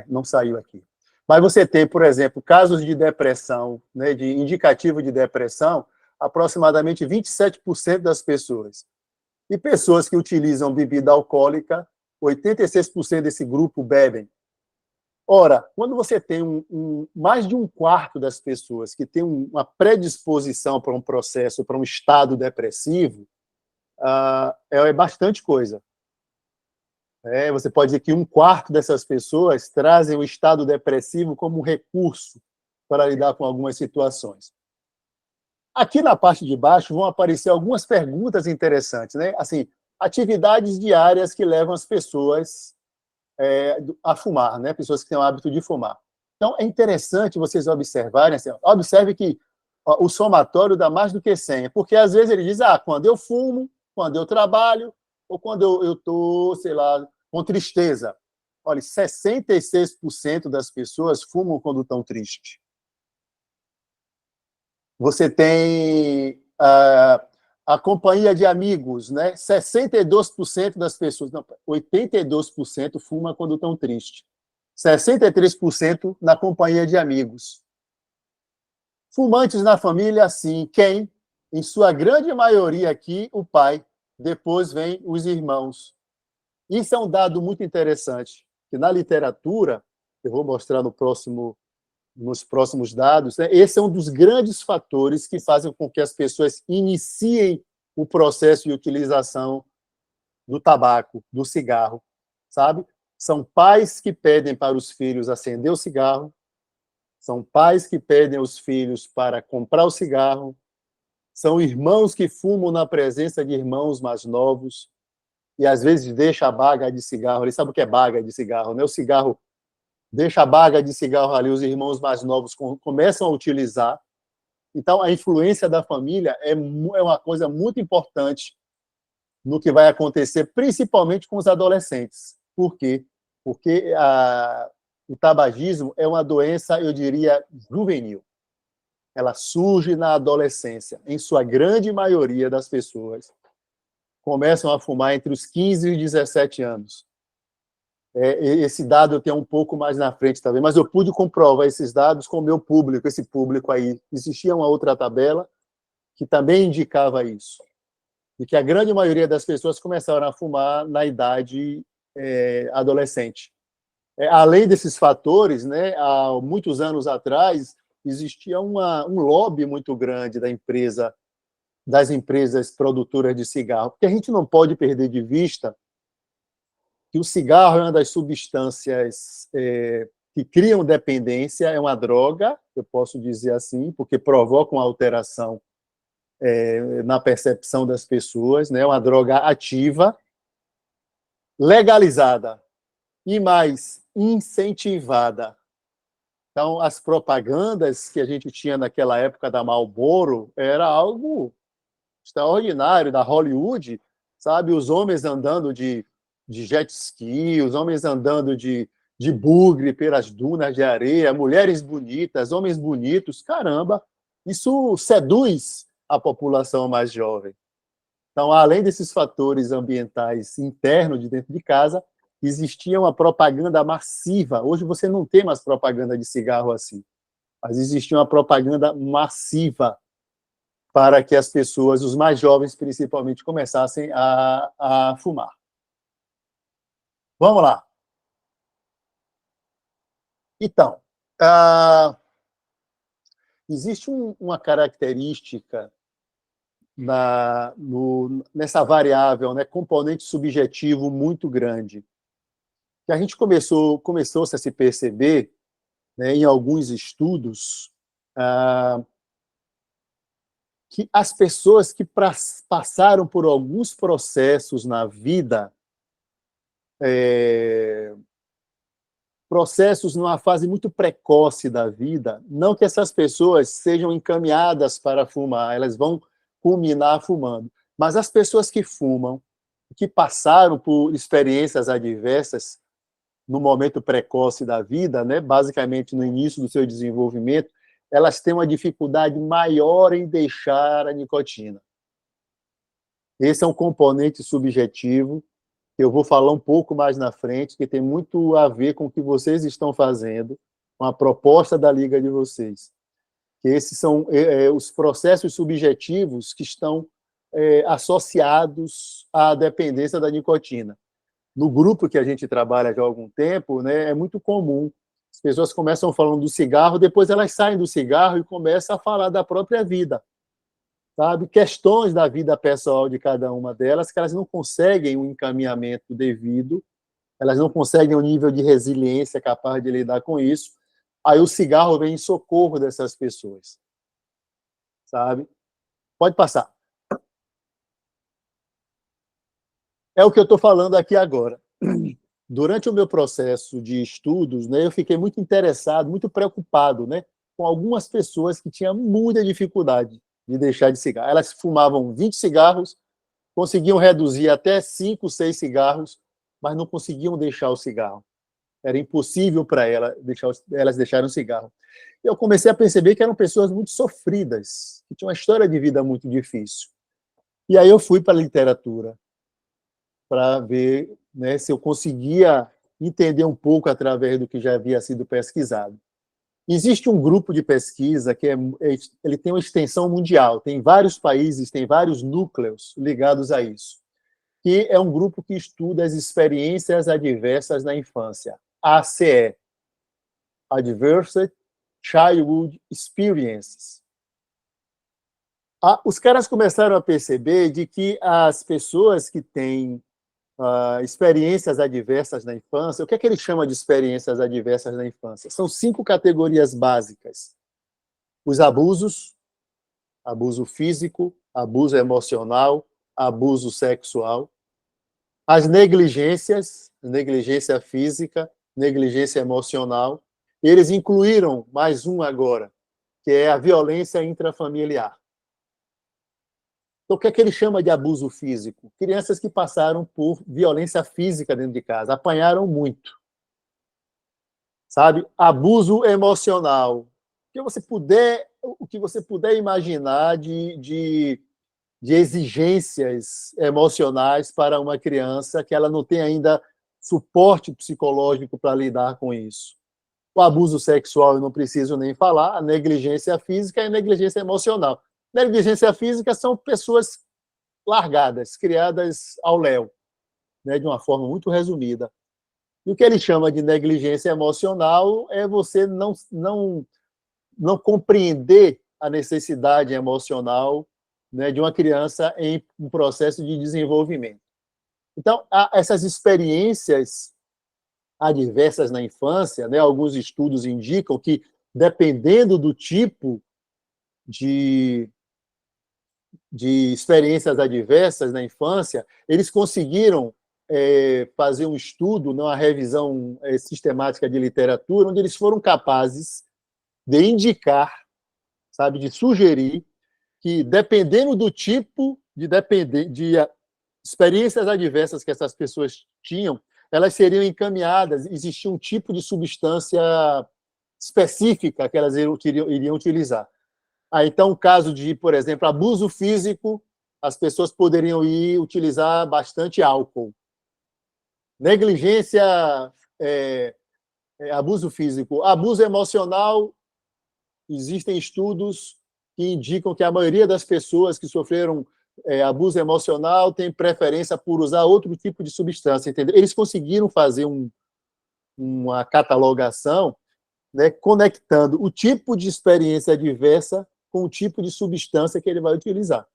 Não saiu aqui. Mas você tem, por exemplo, casos de depressão, né, de indicativo de depressão, aproximadamente 27% das pessoas. E pessoas que utilizam bebida alcoólica, 86% desse grupo bebem. Ora, quando você tem mais de um quarto das pessoas que tem uma predisposição para um processo, para um estado depressivo, é bastante coisa. Você pode dizer que um quarto dessas pessoas trazem o estado depressivo como um recurso para lidar com algumas situações. Aqui na parte de baixo vão aparecer algumas perguntas interessantes, né? Assim, atividades diárias que levam as pessoas a fumar, né? Pessoas que têm o hábito de fumar. Então, é interessante vocês observarem, assim, observe que o somatório dá mais do que 100, porque às vezes ele diz, quando eu fumo, quando eu trabalho, ou quando eu estou, sei lá, com tristeza. Olha, 66% das pessoas fumam quando estão tristes. Você tem a companhia de amigos, né? 62% das pessoas, não, 82% fuma quando estão tristes. 63% na companhia de amigos. Fumantes na família, sim. Quem? Em sua grande maioria aqui, o pai. Depois vem os irmãos. Isso é um dado muito interessante, que na literatura, eu vou mostrar nos próximos dados, né? Esse é um dos grandes fatores que fazem com que as pessoas iniciem o processo de utilização do tabaco, do cigarro, sabe? São pais que pedem para os filhos acender o cigarro, são pais que pedem aos filhos para comprar o cigarro, são irmãos que fumam na presença de irmãos mais novos, e às vezes deixa a baga de cigarro. Ele sabe o que é baga de cigarro, né? O cigarro deixa a baga de cigarro ali, os irmãos mais novos começam a utilizar. Então, a influência da família é uma coisa muito importante no que vai acontecer, principalmente com os adolescentes. Por quê? Porque o tabagismo é uma doença, eu diria, juvenil. Ela surge na adolescência, em sua grande maioria das pessoas começam a fumar entre os 15 e 17 anos. Esse dado eu tenho um pouco mais na frente também, mas eu pude comprovar esses dados com o meu público, esse público aí. Existia uma outra tabela que também indicava isso. de que a grande maioria das pessoas começaram a fumar na idade adolescente. Além desses fatores, né, há muitos anos atrás, existia um lobby muito grande das empresas produtoras de cigarro, porque a gente não pode perder de vista que o cigarro é uma das substâncias que criam dependência, é uma droga, eu posso dizer assim, porque provoca uma alteração na percepção das pessoas, né? Uma droga ativa, legalizada e mais incentivada. Então, as propagandas que a gente tinha naquela época da Marlboro era algo extraordinário, da Hollywood, sabe? Os homens andando de jet ski, os homens andando de bugre pelas dunas de areia, mulheres bonitas, homens bonitos, caramba, isso seduz a população mais jovem. Então, além desses fatores ambientais internos de dentro de casa, existia uma propaganda massiva. Hoje você não tem mais propaganda de cigarro assim, mas existia uma propaganda massiva para que as pessoas, os mais jovens principalmente, começassem a fumar. Vamos lá. Então, existe uma característica nessa variável, né, componente subjetivo muito grande, que a gente começou-se a se perceber, né, em alguns estudos, que as pessoas que passaram por alguns processos na vida, processos numa fase muito precoce da vida, não que essas pessoas sejam encaminhadas para fumar, elas vão culminar fumando, mas as pessoas que fumam, que passaram por experiências adversas no momento precoce da vida, né, basicamente no início do seu desenvolvimento, elas têm uma dificuldade maior em deixar a nicotina. Esse é um componente subjetivo que eu vou falar um pouco mais na frente, que tem muito a ver com o que vocês estão fazendo, com a proposta da Liga de vocês. Que esses são os processos subjetivos que estão associados à dependência da nicotina. No grupo que a gente trabalha já há algum tempo, né, é muito comum. As pessoas começam falando do cigarro, depois elas saem do cigarro e começam a falar da própria vida, sabe? Questões da vida pessoal de cada uma delas, que elas não conseguem um encaminhamento devido, elas não conseguem um nível de resiliência capaz de lidar com isso. Aí o cigarro vem em socorro dessas pessoas, sabe? Pode passar. É o que eu estou falando aqui agora. Durante o meu processo de estudos, né, eu fiquei muito interessado, muito preocupado, né, com algumas pessoas que tinham muita dificuldade de deixar de cigarro. Elas fumavam 20 cigarros, conseguiam reduzir até 5, 6 cigarros, mas não conseguiam deixar o cigarro. Era impossível para elas deixarem o cigarro. Eu comecei a perceber que eram pessoas muito sofridas, que tinham uma história de vida muito difícil. E aí eu fui para a literatura, para ver, né, se eu conseguia entender um pouco através do que já havia sido pesquisado. Existe um grupo de pesquisa que ele tem uma extensão mundial, tem vários países, tem vários núcleos ligados a isso, que é um grupo que estuda as experiências adversas na infância, ACE, Adverse Childhood Experiences. Os caras começaram a perceber de que as pessoas que têm experiências adversas na infância, o que é que ele chama de experiências adversas na infância? São 5 categorias básicas. Os abusos, abuso físico, abuso emocional, abuso sexual. As negligências, negligência física, negligência emocional. Eles incluíram mais um agora, que é a violência intrafamiliar. Então, o que é que ele chama de abuso físico? Crianças que passaram por violência física dentro de casa, apanharam muito. Sabe? Abuso emocional. O que você puder imaginar de exigências emocionais para uma criança que ela não tem ainda suporte psicológico para lidar com isso. O abuso sexual, eu não preciso nem falar, a negligência física e a negligência emocional. Negligência física são pessoas largadas, criadas ao léu, né, de uma forma muito resumida. E o que ele chama de negligência emocional é você não compreender a necessidade emocional, né, de uma criança em um processo de desenvolvimento. Então, essas experiências adversas na infância, né, alguns estudos indicam que, dependendo do tipo de experiências adversas na infância, eles conseguiram fazer um estudo, uma revisão sistemática de literatura, onde eles foram capazes de indicar, sabe, de sugerir que, dependendo do tipo de experiências adversas que essas pessoas tinham, elas seriam encaminhadas, existia um tipo de substância específica que elas iriam utilizar. Então, o caso de, por exemplo, abuso físico, as pessoas poderiam ir utilizar bastante álcool. Negligência, abuso físico. Abuso emocional, existem estudos que indicam que a maioria das pessoas que sofreram abuso emocional tem preferência por usar outro tipo de substância, entendeu? Eles conseguiram fazer uma catalogação, né, conectando o tipo de experiência adversa com o tipo de substância que ele vai utilizar.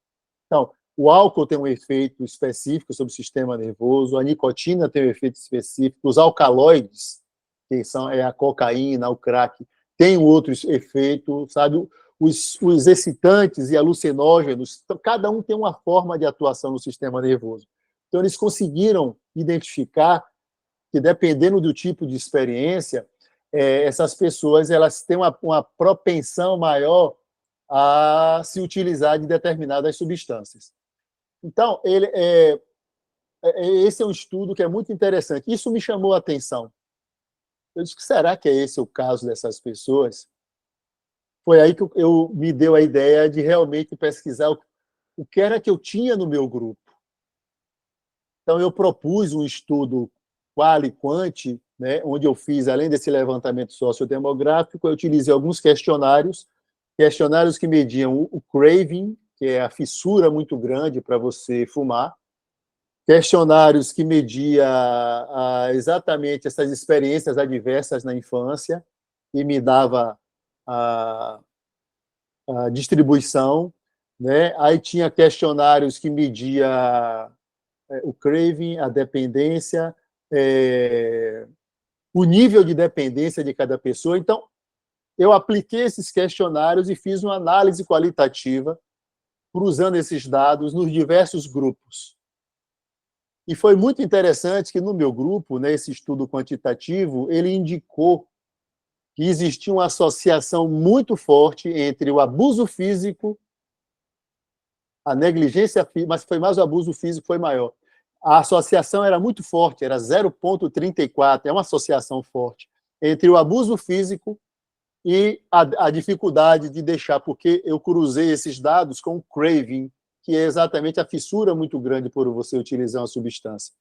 Então, o álcool tem um efeito específico sobre o sistema nervoso, a nicotina tem um efeito específico, os alcaloides, que são a cocaína, o crack, tem outro efeito, sabe? Os excitantes e alucinógenos, então, cada um tem uma forma de atuação no sistema nervoso. Então, eles conseguiram identificar que, dependendo do tipo de experiência, essas pessoas elas têm uma propensão maior a se utilizar de determinadas substâncias. Então, esse é um estudo que é muito interessante. Isso me chamou a atenção. Eu disse, será que é esse o caso dessas pessoas? Foi aí que me deu a ideia de realmente pesquisar o que era que eu tinha no meu grupo. Então, eu propus um estudo quali-quanti, né, onde eu fiz, além desse levantamento sociodemográfico, eu utilizei alguns questionários que mediam o craving, que é a fissura muito grande para você fumar, questionários que mediam exatamente essas experiências adversas na infância, e me dava a distribuição, né? Aí tinha questionários que media o craving, a dependência, o nível de dependência de cada pessoa. Então, eu apliquei esses questionários e fiz uma análise qualitativa, cruzando esses dados nos diversos grupos. E foi muito interessante que, no meu grupo, né, esse estudo quantitativo, ele indicou que existia uma associação muito forte entre o abuso físico, a negligência física, mas foi mais o abuso físico, foi maior. A associação era muito forte, era 0,34, é uma associação forte, entre o abuso físico e a dificuldade de deixar, porque eu cruzei esses dados com o craving, que é exatamente a fissura muito grande por você utilizar uma substância.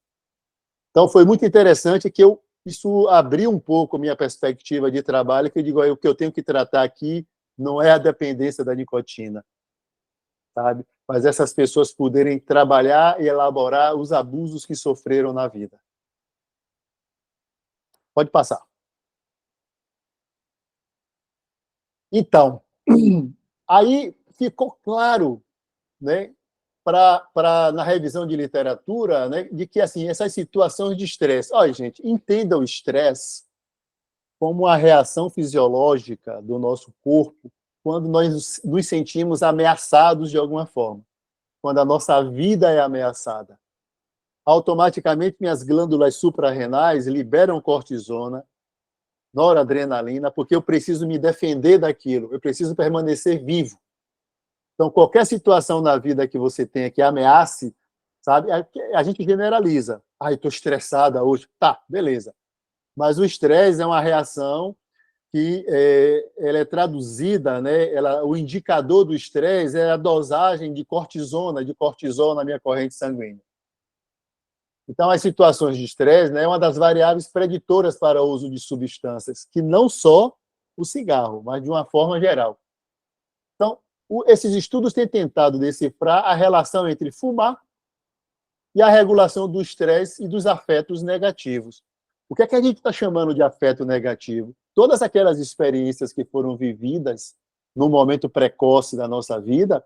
Então, foi muito interessante que isso abriu um pouco a minha perspectiva de trabalho, que eu digo, o que eu tenho que tratar aqui não é a dependência da nicotina, sabe? Mas essas pessoas poderem trabalhar e elaborar os abusos que sofreram na vida. Pode passar. Então, aí ficou claro, né, na revisão de literatura, né, de que assim, essas situações de estresse... Olha, gente, entenda o estresse como uma reação fisiológica do nosso corpo quando nós nos sentimos ameaçados de alguma forma, quando a nossa vida é ameaçada. Automaticamente, minhas glândulas suprarrenais liberam cortisona, noradrenalina, porque eu preciso me defender daquilo, eu preciso permanecer vivo. Então, qualquer situação na vida que você tenha que ameace, sabe, a gente generaliza. Estou estressada hoje. Tá, beleza. Mas o estresse é uma reação que ela é traduzida, né? O indicador do estresse é a dosagem de cortisol na minha corrente sanguínea. Então, as situações de estresse, né, é uma das variáveis preditoras para o uso de substâncias, que não só o cigarro, mas de uma forma geral. Então, esses estudos têm tentado decifrar a relação entre fumar e a regulação do estresse e dos afetos negativos. O que é que a gente está chamando de afeto negativo? Todas aquelas experiências que foram vividas no momento precoce da nossa vida,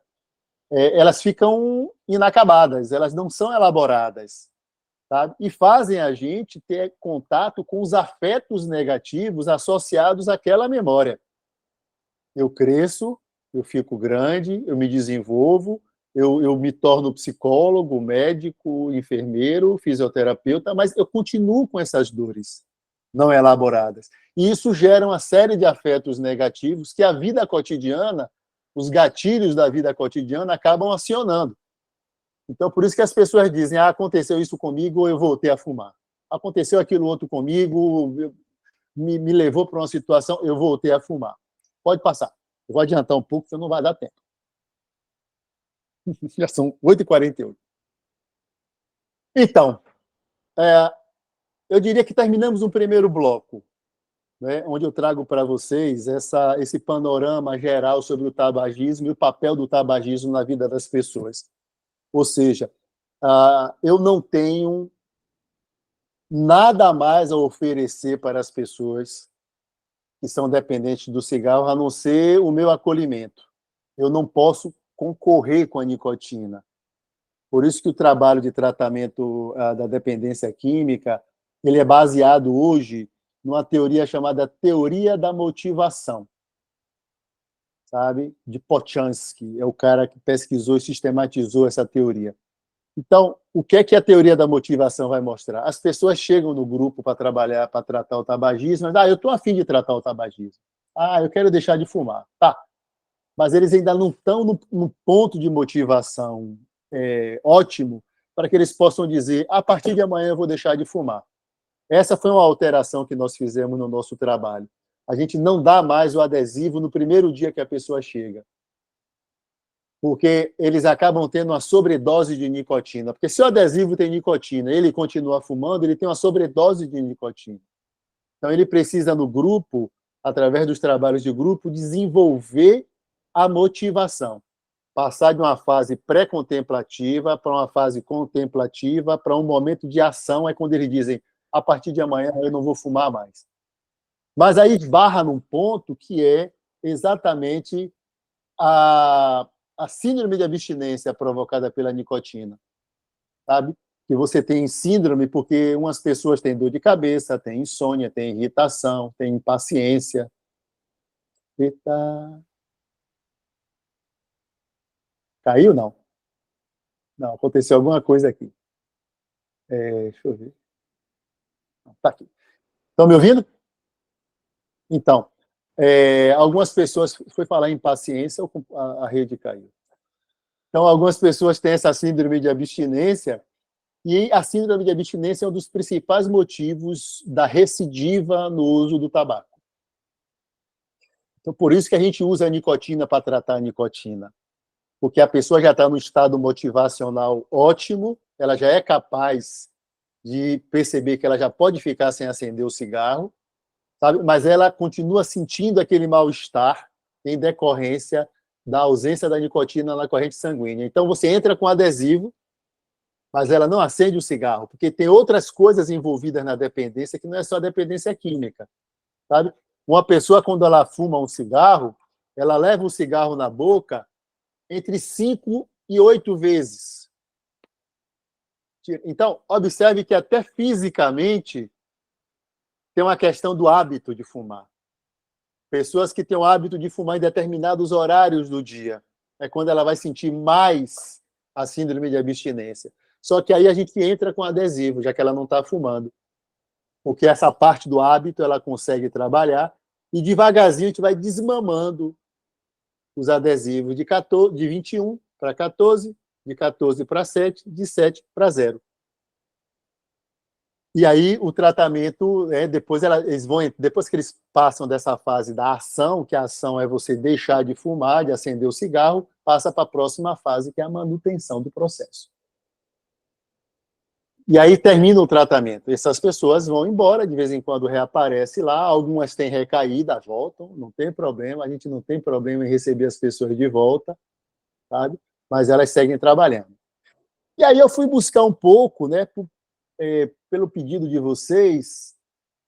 elas ficam inacabadas, elas não são elaboradas, sabe? E fazem a gente ter contato com os afetos negativos associados àquela memória. Eu cresço, eu fico grande, eu me desenvolvo, eu me torno psicólogo, médico, enfermeiro, fisioterapeuta, mas eu continuo com essas dores não elaboradas. E isso gera uma série de afetos negativos que a vida cotidiana, os gatilhos da vida cotidiana acabam acionando. Então, por isso que as pessoas dizem, aconteceu isso comigo, eu voltei a fumar. Aconteceu aquilo outro comigo, me levou para uma situação, eu voltei a fumar. Pode passar. Eu vou adiantar um pouco, senão não vai dar tempo. Já são 8h48. Então, eu diria que terminamos um primeiro bloco, né, onde eu trago para vocês esse panorama geral sobre o tabagismo e o papel do tabagismo na vida das pessoas. Ou seja, eu não tenho nada mais a oferecer para as pessoas que são dependentes do cigarro, a não ser o meu acolhimento. Eu não posso concorrer com a nicotina. Por isso que o trabalho de tratamento da dependência química, ele é baseado hoje numa teoria chamada teoria da motivação, sabe? De Pochansky, é o cara que pesquisou e sistematizou essa teoria. Então, o que é que a teoria da motivação vai mostrar? As pessoas chegam no grupo para trabalhar, para tratar o tabagismo, mas, eu estou a fim de tratar o tabagismo. Eu quero deixar de fumar. Tá. Mas eles ainda não estão no ponto de motivação ótimo para que eles possam dizer, a partir de amanhã eu vou deixar de fumar. Essa foi uma alteração que nós fizemos no nosso trabalho. A gente não dá mais o adesivo no primeiro dia que a pessoa chega, porque eles acabam tendo uma sobredose de nicotina. Porque se o adesivo tem nicotina e ele continua fumando, ele tem uma sobredose de nicotina. Então, ele precisa, no grupo, através dos trabalhos de grupo, desenvolver a motivação. Passar de uma fase pré-contemplativa para uma fase contemplativa, para um momento de ação, é quando eles dizem, a partir de amanhã eu não vou fumar mais. Mas aí esbarra num ponto que é exatamente a síndrome de abstinência provocada pela nicotina, sabe? Que você tem síndrome porque umas pessoas têm dor de cabeça, têm insônia, têm irritação, têm impaciência. Eita. Caiu, não? Não, aconteceu alguma coisa aqui. Deixa eu ver. Tá aqui. Estão me ouvindo? Então, algumas pessoas... Foi falar em impaciência, a rede caiu. Então, algumas pessoas têm essa síndrome de abstinência, e a síndrome de abstinência é um dos principais motivos da recidiva no uso do tabaco. Então, por isso que a gente usa a nicotina para tratar a nicotina. Porque a pessoa já está no estado motivacional ótimo, ela já é capaz de perceber que ela já pode ficar sem acender o cigarro, sabe? Mas ela continua sentindo aquele mal-estar em decorrência da ausência da nicotina na corrente sanguínea. Então, você entra com adesivo, mas ela não acende o cigarro, porque tem outras coisas envolvidas na dependência que não é só a dependência química, sabe? Uma pessoa, quando ela fuma um cigarro, ela leva o cigarro na boca entre 5 e 8 vezes. Então, observe que até fisicamente tem uma questão do hábito de fumar. Pessoas que têm o hábito de fumar em determinados horários do dia, é quando ela vai sentir mais a síndrome de abstinência. Só que aí a gente entra com adesivo, já que ela não está fumando. Porque essa parte do hábito ela consegue trabalhar e devagarzinho a gente vai desmamando os adesivos de 21 para 14, de 14 para 7, de 7 para 0. E aí o tratamento, depois que eles passam dessa fase da ação, que a ação é você deixar de fumar, de acender o cigarro, passa para a próxima fase, que é a manutenção do processo. E aí termina o tratamento. Essas pessoas vão embora, de vez em quando reaparece lá, algumas têm recaída, voltam, não tem problema, a gente não tem problema em receber as pessoas de volta, sabe? Mas elas seguem trabalhando. E aí eu fui buscar um pouco, né, pelo pedido de vocês,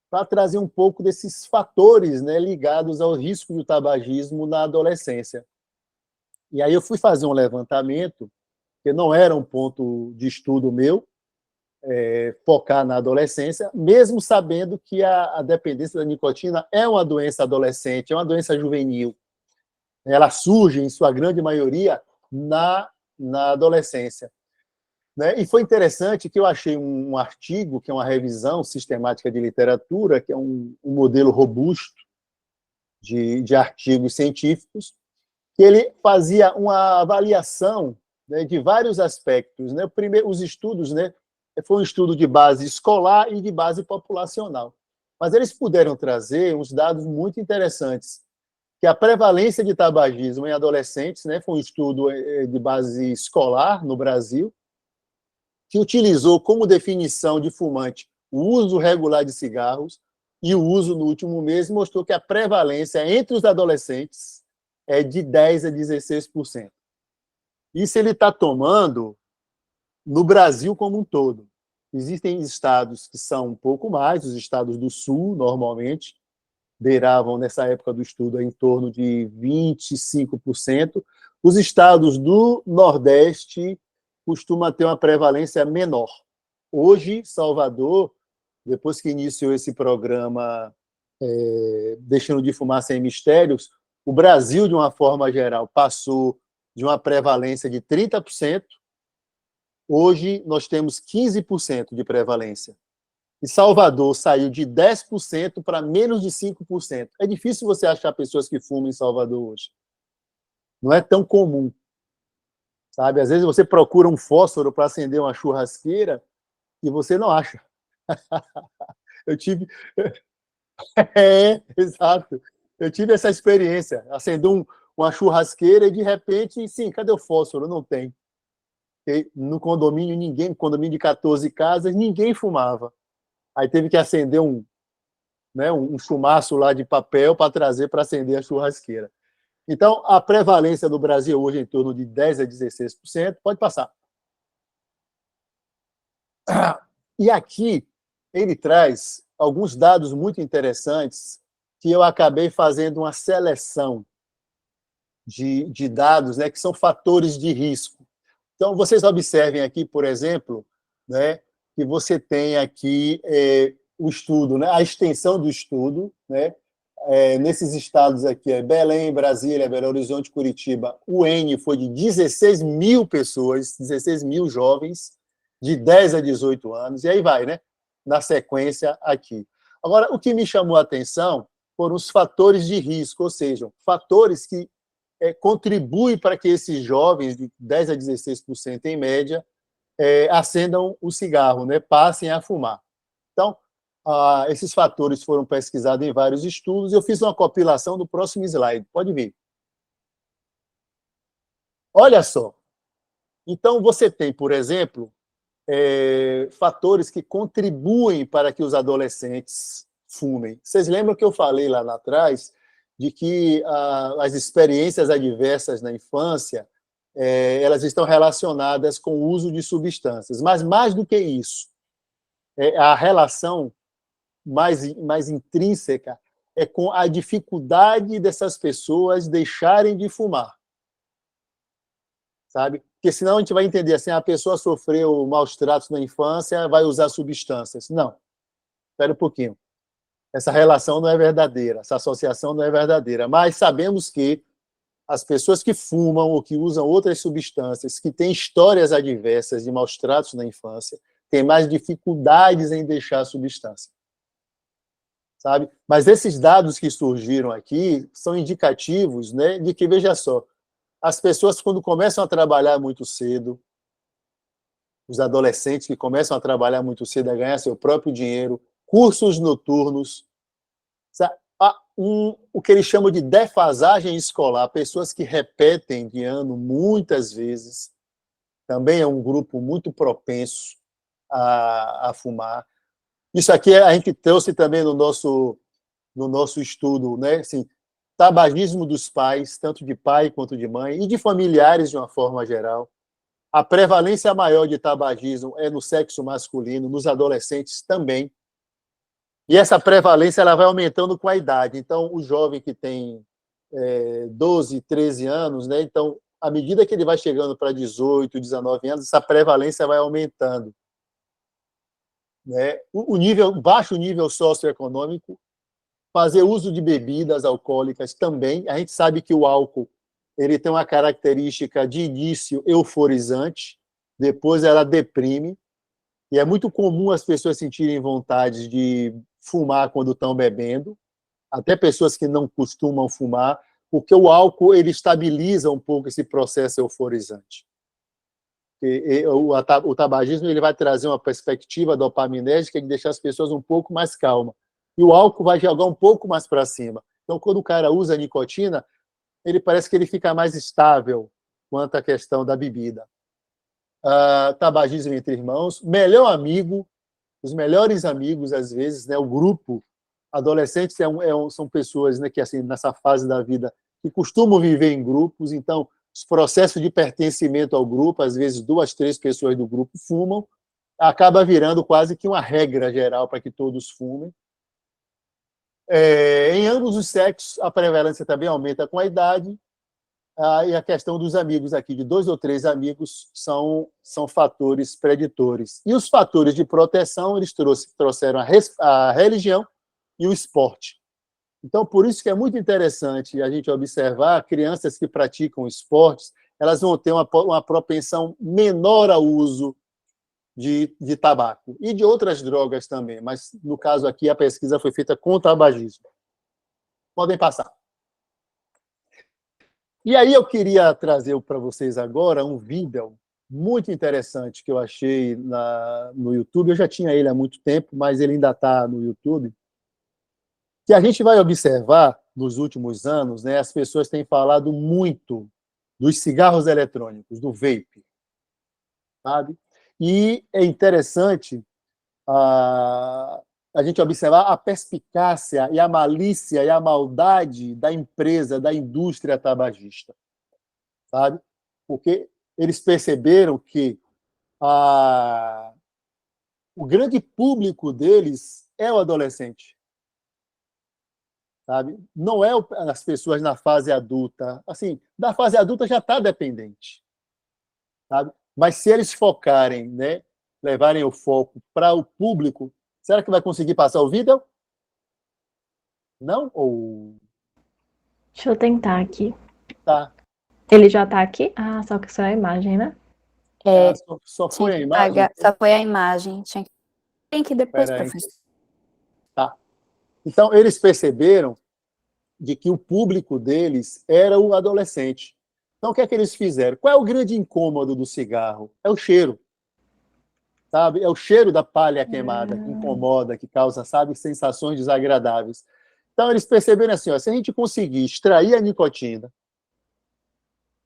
para trazer um pouco desses fatores, né, ligados ao risco do tabagismo na adolescência. E aí eu fui fazer um levantamento, que não era um ponto de estudo meu, focar na adolescência, mesmo sabendo que a dependência da nicotina é uma doença adolescente, é uma doença juvenil. Ela surge, em sua grande maioria, na adolescência. Né? E foi interessante que eu achei um artigo, que é uma revisão sistemática de literatura, que é um modelo robusto de artigos científicos, que ele fazia uma avaliação, né, de vários aspectos. Né? Os estudos, né, foi um estudo de base escolar e de base populacional. Mas eles puderam trazer uns dados muito interessantes, que a prevalência de tabagismo em adolescentes, né, foi um estudo de base escolar no Brasil, que utilizou como definição de fumante o uso regular de cigarros e o uso no último mês, mostrou que a prevalência entre os adolescentes é de 10% a 16%. Isso ele está tomando no Brasil como um todo. Existem estados que são um pouco mais, os estados do Sul, normalmente, beiravam, nessa época do estudo, em torno de 25%. Os estados do Nordeste costuma ter uma prevalência menor. Hoje, Salvador, depois que iniciou esse programa Deixando de Fumar Sem Mistérios, o Brasil, de uma forma geral, passou de uma prevalência de 30%, hoje nós temos 15% de prevalência. E Salvador saiu de 10% para menos de 5%. É difícil você achar pessoas que fumam em Salvador hoje. Não é tão comum. Sabe? Às vezes você procura um fósforo para acender uma churrasqueira e você não acha. Eu tive... exato. Eu tive essa experiência. Acender uma churrasqueira e, de repente, sim, cadê o fósforo? Não tem. E no condomínio, condomínio de 14 casas, ninguém fumava. Aí teve que acender um chumaço lá de papel para trazer para acender a churrasqueira. Então, a prevalência do Brasil hoje é em torno de 10% a 16%. Pode passar. E aqui ele traz alguns dados muito interessantes que eu acabei fazendo uma seleção de dados, né, que são fatores de risco. Então, vocês observem aqui, por exemplo, né, que você tem aqui o estudo, né, a extensão do estudo, né, nesses estados aqui, Belém, Brasília, Belo Horizonte, Curitiba, o N foi de 16 mil pessoas, 16 mil jovens, de 10 a 18 anos, e aí vai, né, na sequência aqui. Agora, o que me chamou a atenção foram os fatores de risco, ou seja, fatores que contribuem para que esses jovens, de 10 a 16% em média, acendam o cigarro, né, passem a fumar. Então, esses fatores foram pesquisados em vários estudos. Eu fiz uma compilação do próximo slide. Pode ver. Olha só. Então, você tem, por exemplo, fatores que contribuem para que os adolescentes fumem. Vocês lembram que eu falei lá atrás de que as experiências adversas na infância elas estão relacionadas com o uso de substâncias. Mas, mais do que isso, a relação mais intrínseca é com a dificuldade dessas pessoas deixarem de fumar. Sabe? Porque senão a gente vai entender assim, a pessoa sofreu maus tratos na infância, vai usar substâncias. Não. Espera um pouquinho. Essa relação não é verdadeira, essa associação não é verdadeira. Mas sabemos que as pessoas que fumam ou que usam outras substâncias, que têm histórias adversas de maus tratos na infância, têm mais dificuldades em deixar a substância. Sabe? Mas esses dados que surgiram aqui são indicativos, né, de que, veja só, as pessoas, quando começam a trabalhar muito cedo, os adolescentes que começam a trabalhar muito cedo, a ganhar seu próprio dinheiro, cursos noturnos, o que eles chamam de defasagem escolar, pessoas que repetem de ano muitas vezes, também é um grupo muito propenso, a fumar. Isso aqui a gente trouxe também no nosso estudo, né? Assim, tabagismo dos pais, tanto de pai quanto de mãe, e de familiares de uma forma geral. A prevalência maior de tabagismo é no sexo masculino, nos adolescentes também. E essa prevalência ela vai aumentando com a idade. Então, o jovem que tem 12, 13 anos, né? Então, à medida que ele vai chegando para 18, 19 anos, essa prevalência vai aumentando. Né? Baixo nível socioeconômico, fazer uso de bebidas alcoólicas também. A gente sabe que o álcool ele tem uma característica de início euforizante, depois ela deprime, e é muito comum as pessoas sentirem vontade de fumar quando estão bebendo, até pessoas que não costumam fumar, porque o álcool ele estabiliza um pouco esse processo euforizante. O tabagismo ele vai trazer uma perspectiva dopaminérgica de deixar as pessoas um pouco mais calmas. E o álcool vai jogar um pouco mais para cima. Então, quando o cara usa a nicotina, ele parece que ele fica mais estável quanto à questão da bebida. Tabagismo entre irmãos, melhor amigo, os melhores amigos, às vezes, né, o grupo, adolescentes são pessoas, né, que, assim, nessa fase da vida, que costumam viver em grupos, então, os processos de pertencimento ao grupo, às vezes 2, 3 pessoas do grupo fumam, acaba virando quase que uma regra geral para que todos fumem. Em ambos os sexos, a prevalência também aumenta com a idade, e a questão dos amigos aqui, de 2 ou 3 amigos, são fatores preditores. E os fatores de proteção, eles trouxeram a religião e o esporte. Então, por isso que é muito interessante a gente observar crianças que praticam esportes, elas vão ter uma propensão menor ao uso de tabaco e de outras drogas também, mas, no caso aqui, a pesquisa foi feita com o tabagismo. Podem passar. E aí eu queria trazer para vocês agora um vídeo muito interessante que eu achei no YouTube. Eu já tinha ele há muito tempo, mas ele ainda está no YouTube. Que a gente vai observar, nos últimos anos, né, as pessoas têm falado muito dos cigarros eletrônicos, do vape, sabe? E é interessante a gente observar a perspicácia e a malícia e a maldade da empresa, da indústria tabagista, sabe? Porque eles perceberam que o grande público deles é o adolescente, sabe? Não é as pessoas na fase adulta. Assim, da fase adulta já está dependente, sabe? Mas se eles focarem, né, levarem o foco para o público, será que vai conseguir passar o vídeo? Não? Ou... Deixa eu tentar aqui. Tá. Ele já tá aqui? Só que só é a imagem, né? Só foi a imagem? Só foi a imagem. Tem que depois, professor. Tá. Então, eles perceberam de que o público deles era o adolescente. Então, o que é que eles fizeram? Qual é o grande incômodo do cigarro? É o cheiro. Sabe? É o cheiro da palha queimada que incomoda, que causa, sabe, sensações desagradáveis. Então, eles perceberam assim, ó, se a gente conseguir extrair a nicotina,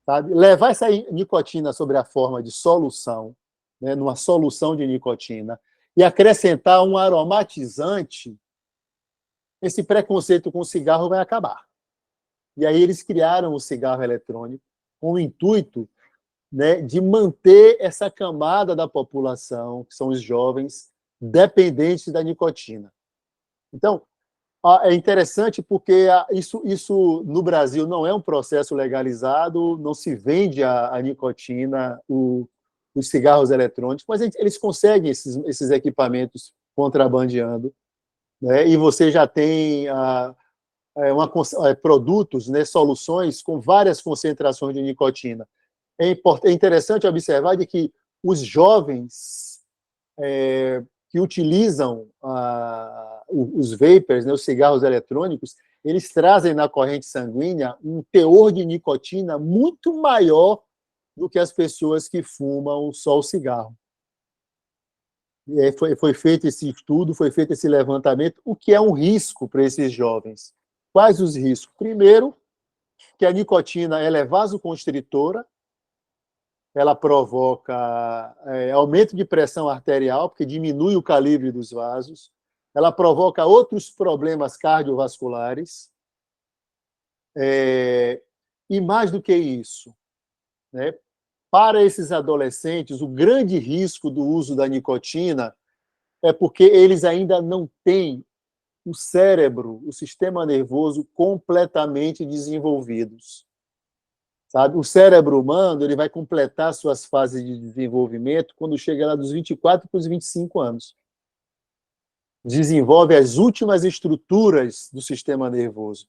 sabe, levar essa nicotina sobre a forma de solução, né, numa solução de nicotina, e acrescentar um aromatizante, esse preconceito com o cigarro vai acabar. E aí eles criaram o cigarro eletrônico com o intuito, né, de manter essa camada da população, que são os jovens, dependentes da nicotina. Então, é interessante porque isso no Brasil não é um processo legalizado, não se vende a nicotina, os cigarros eletrônicos, mas eles conseguem esses equipamentos contrabandeando, né, e você já tem produtos, né, soluções com várias concentrações de nicotina. É interessante observar de que os jovens que utilizam os vapers, né, os cigarros eletrônicos, eles trazem na corrente sanguínea um teor de nicotina muito maior do que as pessoas que fumam só o cigarro. Foi feito esse estudo, foi feito esse levantamento, o que é um risco para esses jovens. Quais os riscos? Primeiro, que a nicotina ela é vasoconstritora, ela provoca aumento de pressão arterial, porque diminui o calibre dos vasos, ela provoca outros problemas cardiovasculares, e mais do que isso, né, para esses adolescentes, o grande risco do uso da nicotina é porque eles ainda não têm o cérebro, o sistema nervoso completamente desenvolvidos. Sabe? O cérebro humano ele vai completar suas fases de desenvolvimento quando chega lá dos 24 para os 25 anos. Desenvolve as últimas estruturas do sistema nervoso.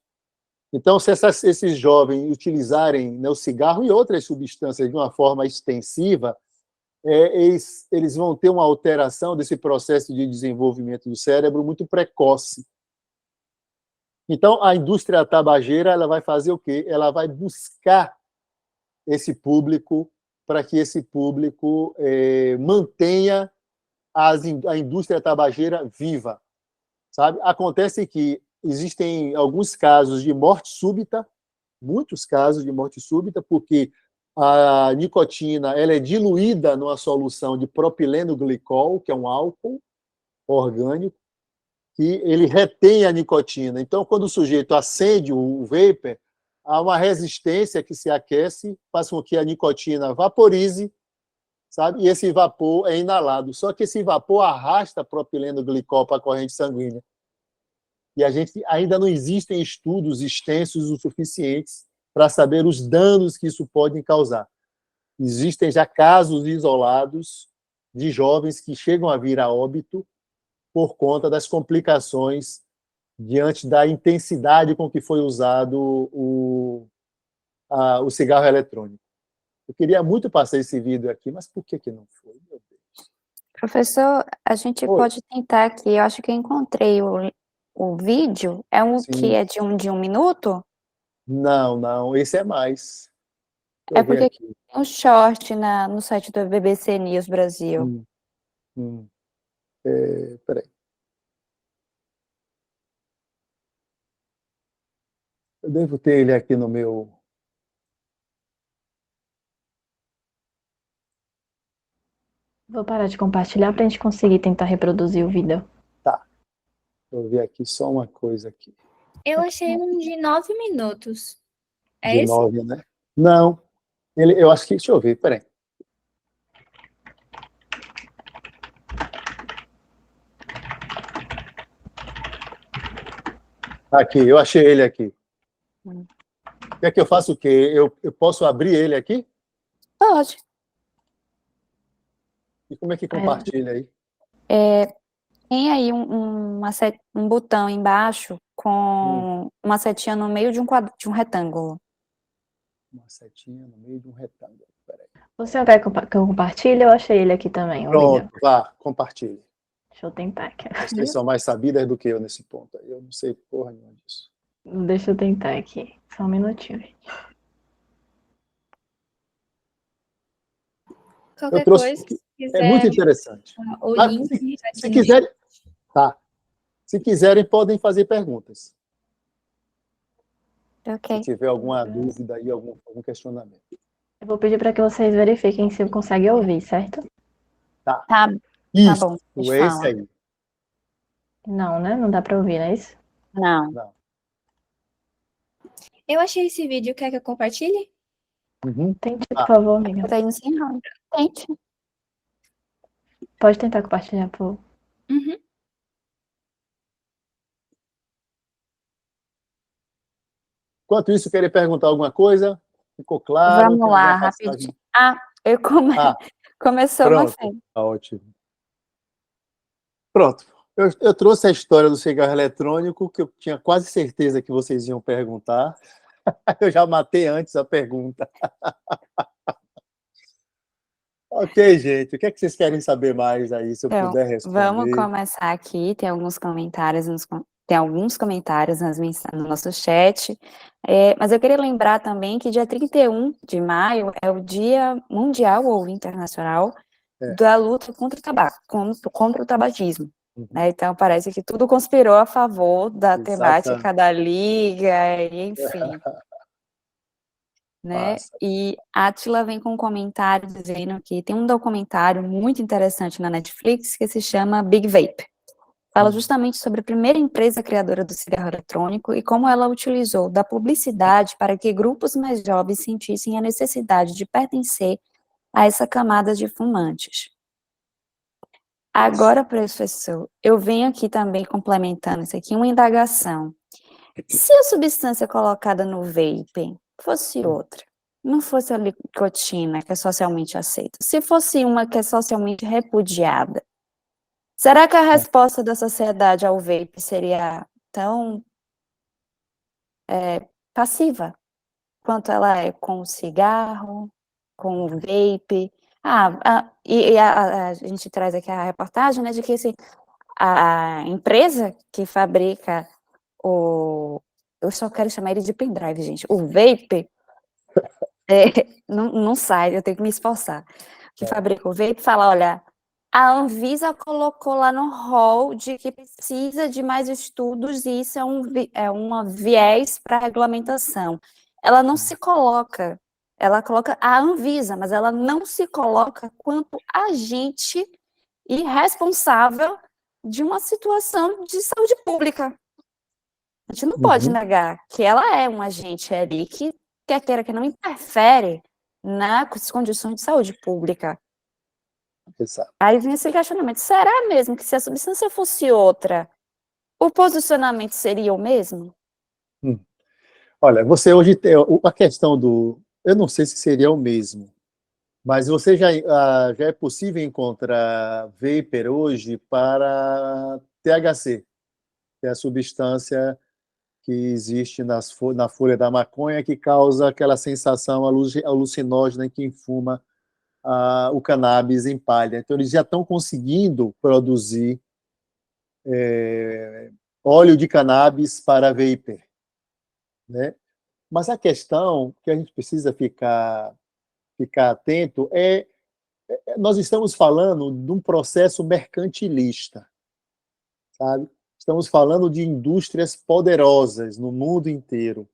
Então, se esses jovens utilizarem, né, o cigarro e outras substâncias de uma forma extensiva, eles vão ter uma alteração desse processo de desenvolvimento do cérebro muito precoce. Então, a indústria tabageira ela vai fazer o quê? Ela vai buscar esse público para que esse público mantenha a indústria tabageira viva. Sabe? Acontece que existem alguns casos de morte súbita, muitos casos de morte súbita, porque a nicotina ela é diluída numa solução de propileno glicol, que é um álcool orgânico, que ele retém a nicotina. Então, quando o sujeito acende o vapor, há uma resistência que se aquece, faz com que a nicotina vaporize, sabe? E esse vapor é inalado. Só que esse vapor arrasta propileno glicol para a corrente sanguínea. E ainda não existem estudos extensos o suficientes para saber os danos que isso pode causar. Existem já casos isolados de jovens que chegam a vir a óbito por conta das complicações diante da intensidade com que foi usado o cigarro eletrônico. Eu queria muito passar esse vídeo aqui, mas por que não foi? Meu Deus. Professor, a gente pode tentar aqui. Eu acho que eu encontrei o vídeo. É que é de um minuto? Não, esse é mais. É porque tem um short no site do BBC News Brasil. Peraí. Eu devo ter ele aqui no meu... Vou parar de compartilhar para a gente conseguir tentar reproduzir o vídeo. Tá. Vou ver aqui só uma coisa aqui. Eu achei um de 9 minutos. É de esse? 9, né? Não. Eu acho que... Deixa eu ver, peraí. Aqui, eu achei ele aqui. Quer que eu faça o quê? Eu posso abrir ele aqui? Pode. E como é que compartilha aí? Tem aí um botão embaixo com uma setinha no meio de um retângulo. Uma setinha no meio de um retângulo. Peraí. Você quer que eu compartilhe? Eu achei ele aqui também. Pronto, vá, compartilhe. Deixa eu tentar aqui. Vocês são mais sabidas do que eu nesse ponto. Eu não sei porra nenhuma disso. Deixa eu tentar aqui. Só um minutinho, gente. Qualquer coisa, se quiser, é muito interessante. o link se quiserem, tá. Se quiserem, podem fazer perguntas. Ok. Se tiver alguma dúvida aí, algum questionamento. Eu vou pedir para que vocês verifiquem se conseguem ouvir, certo? Tá. Isso, bom. Esse aí. Não, né? Não dá para ouvir, não é isso? Não. Eu achei esse vídeo. Quer que eu compartilhe? Tente, por favor, amiga. Tá ensinando. Tente. Pode tentar compartilhar, por favor. Enquanto isso, querem perguntar alguma coisa? Ficou claro? Vamos lá, rapidinho. Começou pronto. você. Ótimo. Pronto. Eu trouxe a história do cigarro eletrônico, que eu tinha quase certeza que vocês iam perguntar. Eu já matei antes a pergunta. Ok, gente. O que é que vocês querem saber mais aí, se eu puder responder? Vamos começar aqui. Tem alguns comentários no nosso chat. Mas eu queria lembrar também que dia 31 de maio é o Dia Mundial ou Internacional da luta contra o tabaco, contra o tabagismo. Então, parece que tudo conspirou a favor da temática da Liga, enfim. né? Massa. E Átila vem com um comentário dizendo que tem um documentário muito interessante na Netflix que se chama Big Vape. Fala justamente sobre a primeira empresa criadora do cigarro eletrônico e como ela utilizou da publicidade para que grupos mais jovens sentissem a necessidade de pertencer a essa camada de fumantes. Agora, professor, eu venho aqui também complementando isso aqui, uma indagação. Se a substância colocada no vape fosse outra, não fosse a nicotina, que é socialmente aceita, se fosse uma que é socialmente repudiada, será que a resposta da sociedade ao vape seria tão passiva quanto ela é com o cigarro, com o vape? A gente traz aqui a reportagem, né, de que a empresa que fabrica eu só quero chamar ele de pendrive, gente, o vape, não sai, eu tenho que me esforçar, que fabrica o vape, fala, olha, a Anvisa colocou lá no rol de que precisa de mais estudos e isso é uma viés para a regulamentação. Ela não se coloca, ela coloca a Anvisa, mas ela não se coloca quanto agente e responsável de uma situação de saúde pública. A gente não pode negar que ela é um agente ali que, quer queira que não, interfere nas condições de saúde pública. Exato. Aí vem esse questionamento, será mesmo que se a substância fosse outra, o posicionamento seria o mesmo? Olha, você hoje tem a questão do... Eu não sei se seria o mesmo, mas você já é possível encontrar vapor hoje para THC, que é a substância que existe na folha da maconha que causa aquela sensação alucinógena em quem fuma o cannabis em palha. Então, eles já estão conseguindo produzir óleo de cannabis para vapor, né? Mas a questão que a gente precisa ficar atento nós estamos falando de um processo mercantilista, sabe? Estamos falando de indústrias poderosas no mundo inteiro,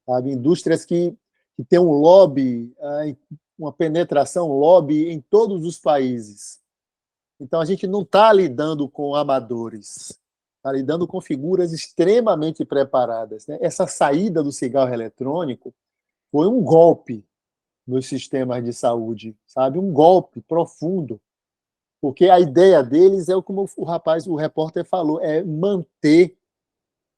sabe? Indústrias que têm um lobby, uma penetração lobby em todos os países. Então, a gente não está lidando com amadores, está lidando com figuras extremamente preparadas, né? Essa saída do cigarro eletrônico foi um golpe nos sistemas de saúde, sabe? Um golpe profundo, porque a ideia deles é como o repórter falou, é manter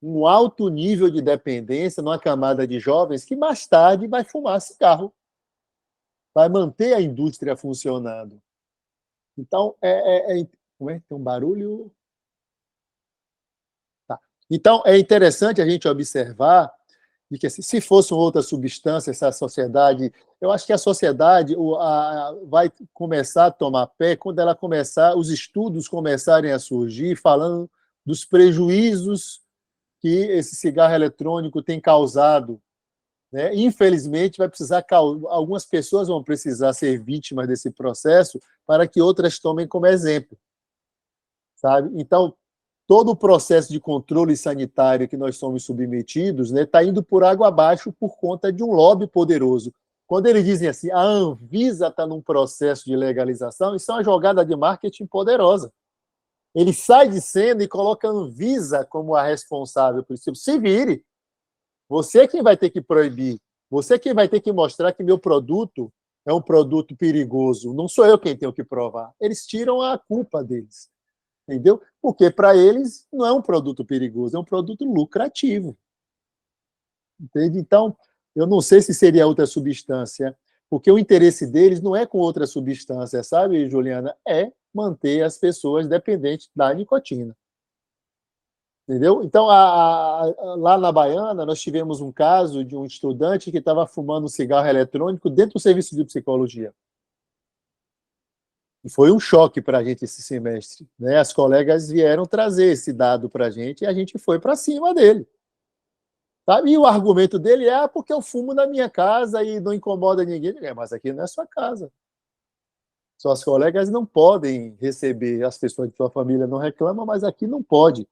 um alto nível de dependência numa camada de jovens que mais tarde vai fumar cigarro, vai manter a indústria funcionando. Então, como é? Tem um barulho? Tá. Então, é interessante a gente observar de que, se fosse outra substância, essa sociedade... Eu acho que a sociedade vai começar a tomar pé quando ela os estudos começarem a surgir falando dos prejuízos que esse cigarro eletrônico tem causado, né? Infelizmente, algumas pessoas vão precisar ser vítimas desse processo para que outras tomem como exemplo, sabe? Então, todo o processo de controle sanitário que nós somos submetidos, né, está indo por água abaixo por conta de um lobby poderoso. Quando eles dizem assim, a Anvisa está num processo de legalização, isso é uma jogada de marketing poderosa. Ele sai de cena e coloca a Anvisa como a responsável por isso. Se vire. Você é quem vai ter que proibir. Você é quem vai ter que mostrar que meu produto é um produto perigoso. Não sou eu quem tenho que provar. Eles tiram a culpa deles. Entendeu? Porque para eles não é um produto perigoso, é um produto lucrativo. Entende? Então, eu não sei se seria outra substância, porque o interesse deles não é com outra substância, sabe, Juliana? É manter as pessoas dependentes da nicotina. Entendeu? Então, lá na Baiana, nós tivemos um caso de um estudante que estava fumando um cigarro eletrônico dentro do serviço de psicologia. E foi um choque para a gente esse semestre, né? As colegas vieram trazer esse dado para a gente e a gente foi para cima dele. Sabe? E o argumento dele é porque eu fumo na minha casa e não incomoda ninguém. Mas aqui não é sua casa. Suas colegas não podem receber, as pessoas de sua família não reclamam, mas aqui não pode.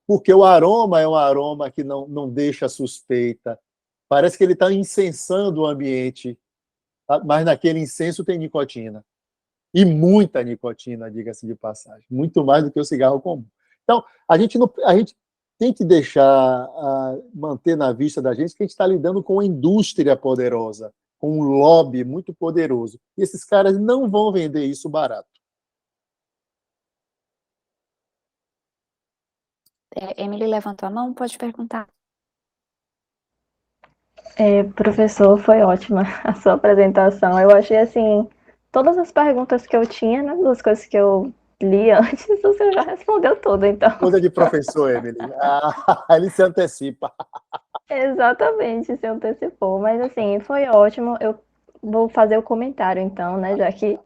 Porque o aroma é um aroma que não deixa suspeita. Parece que ele está incensando o ambiente, mas naquele incenso tem nicotina. E muita nicotina, diga-se de passagem. Muito mais do que o cigarro comum. Então, a gente tem que deixar, manter na vista da gente que a gente está lidando com uma indústria poderosa, com um lobby muito poderoso. E esses caras não vão vender isso barato. Emily levantou a mão, pode perguntar. Professor, foi ótima a sua apresentação. Eu achei, assim, todas as perguntas que eu tinha, né, das coisas que eu li antes, o senhor já respondeu tudo, então. Coisa de professor, Emily. Ele se antecipa. Exatamente, se antecipou. Mas, assim, foi ótimo. Eu vou fazer o comentário, então, né, já que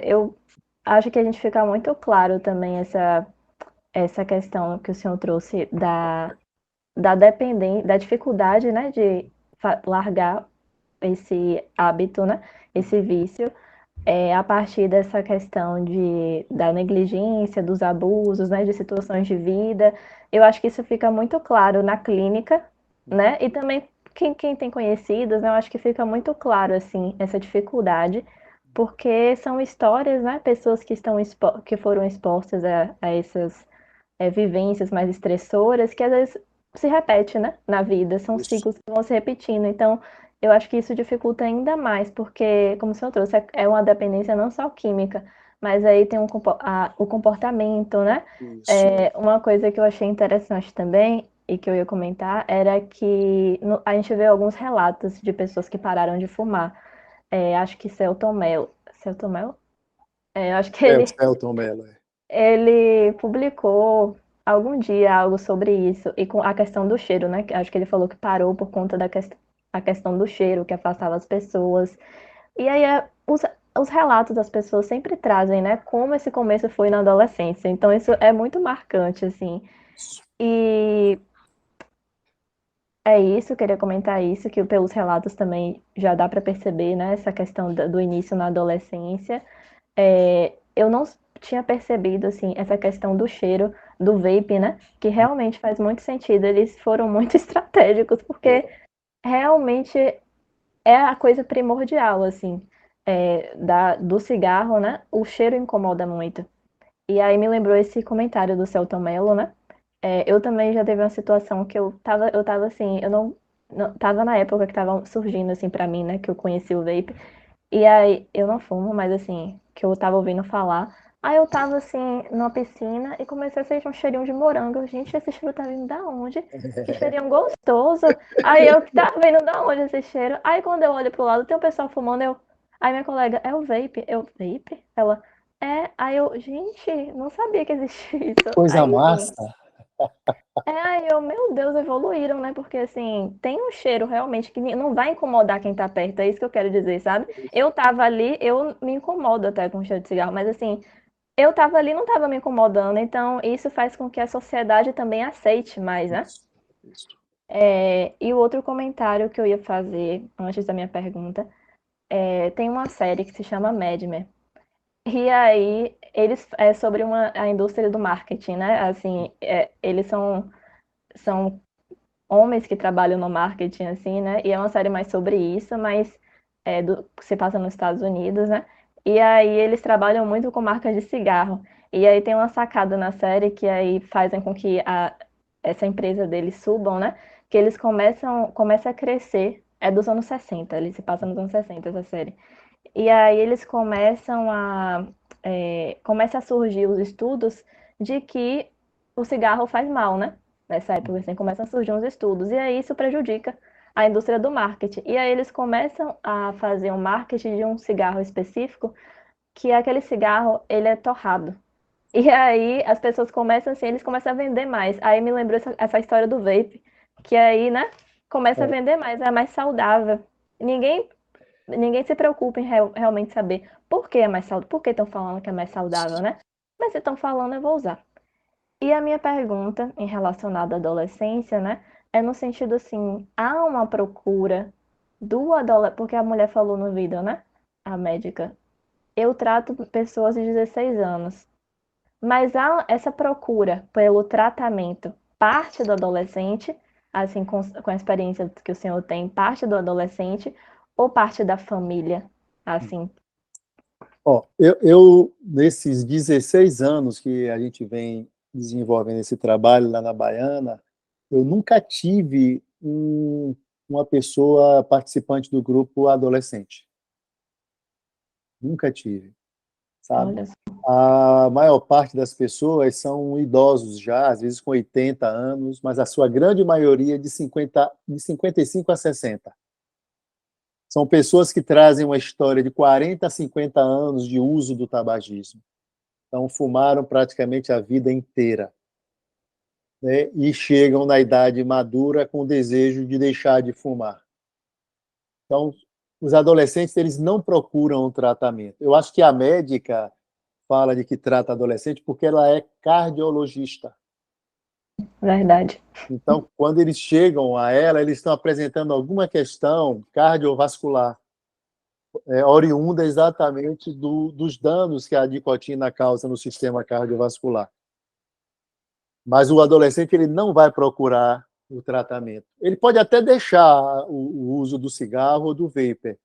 eu acho que a gente fica muito claro também essa questão que o senhor trouxe da dependência, da dificuldade, né, de largar esse hábito, né, esse vício, a partir dessa questão da negligência, dos abusos, né, de situações de vida. Eu acho que isso fica muito claro na clínica, né, e também quem tem conhecidos, né, eu acho que fica muito claro, assim, essa dificuldade, porque são histórias, né, pessoas que foram expostas a essas vivências mais estressoras que às vezes se repete, né, na vida, são Isso. ciclos que vão se repetindo. Então, eu acho que isso dificulta ainda mais, porque, como o senhor trouxe, é uma dependência não só química, mas aí tem o comportamento, né? Isso. Uma coisa que eu achei interessante também, e que eu ia comentar, era que a gente vê alguns relatos de pessoas que pararam de fumar. Acho que Celton Mello. Celton Mello? Eu acho que O Celton Mello. ele publicou algum dia algo sobre isso, e com a questão do cheiro, né? Acho que ele falou que parou por conta a questão do cheiro, que afastava as pessoas. E aí os relatos das pessoas sempre trazem, né, como esse começo foi na adolescência. Então isso é muito marcante, assim. E é isso, eu queria comentar isso, que pelos relatos também já dá para perceber, né, essa questão do início na adolescência. Eu não tinha percebido, assim, essa questão do cheiro do vape, né? Que realmente faz muito sentido. Eles foram muito estratégicos, porque realmente é a coisa primordial, assim, do cigarro, né? O cheiro incomoda muito. E aí me lembrou esse comentário do Celton Mello, né? Eu também já teve uma situação que eu tava assim, eu não tava na época que tava surgindo, assim, pra mim, né? Que eu conheci o vape. E aí, eu não fumo, mas assim, que eu tava ouvindo falar. Aí eu tava assim, numa piscina e comecei a sentir um cheirinho de morango. Gente, esse cheiro tá vindo da onde? Que cheirinho gostoso. Aí eu que tava vindo da onde esse cheiro? Aí quando eu olho pro lado, tem um pessoal fumando, Aí minha colega, é o vape? Eu, vape? Ela, Aí eu, gente, não sabia que existia isso. Coisa Aí, enfim. massa. Aí eu, meu Deus, evoluíram, né? Porque assim, tem um cheiro realmente que não vai incomodar quem tá perto, é isso que eu quero dizer, sabe? Eu tava ali, eu me incomodo até com o cheiro de cigarro, mas assim, eu tava ali, não tava me incomodando, então isso faz com que a sociedade também aceite mais, né? Isso. E o outro comentário que eu ia fazer antes da minha pergunta, tem uma série que se chama Mad Men. E aí, eles é sobre a indústria do marketing, né? Assim, eles são homens que trabalham no marketing, assim, né? E é uma série mais sobre isso, mas se passa nos Estados Unidos, né? E aí eles trabalham muito com marcas de cigarro. E aí tem uma sacada na série que aí fazem com que essa empresa deles subam, né? Que eles começam a crescer. É dos anos 60, ele se passa nos anos 60, essa série. E aí eles começa a surgir os estudos de que o cigarro faz mal, né? Nessa época, assim, começam a surgir uns estudos. E aí isso prejudica a indústria do marketing. E aí eles começam a fazer um marketing de um cigarro específico, que é aquele cigarro, ele é torrado. E aí as pessoas começam assim, eles começam a vender mais. Aí me lembrou essa história do vape, que aí, né, começa a vender mais, é mais saudável. Ninguém Ninguém se preocupa em realmente saber por que é mais saudável, por que estão falando que é mais saudável, né? Mas se estão falando, eu vou usar. E a minha pergunta em relacionada à adolescência, né, é no sentido assim, há uma procura do adolescente, porque a mulher falou no vídeo, né, a médica, eu trato pessoas de 16 anos, mas há essa procura pelo tratamento parte do adolescente assim, com a experiência que o senhor tem, parte do adolescente ou parte da família, assim? Ó, eu, nesses 16 anos que a gente vem desenvolvendo esse trabalho lá na Baiana, eu nunca tive uma pessoa participante do grupo adolescente. Nunca tive, sabe? Olha só, A maior parte das pessoas são idosos já, às vezes com 80 anos, mas a sua grande maioria de 55 a 60. São pessoas que trazem uma história de 40 a 50 anos de uso do tabagismo. Então, fumaram praticamente a vida inteira, né? E chegam na idade madura com o desejo de deixar de fumar. Então, os adolescentes, eles não procuram um tratamento. Eu acho que a médica fala de que trata adolescente porque ela é cardiologista. verdade. Então, quando eles chegam a ela, eles estão apresentando alguma questão cardiovascular, oriunda exatamente dos danos que a nicotina causa no sistema cardiovascular. Mas o adolescente, ele não vai procurar o tratamento. Ele pode até deixar o uso do cigarro ou do vapor.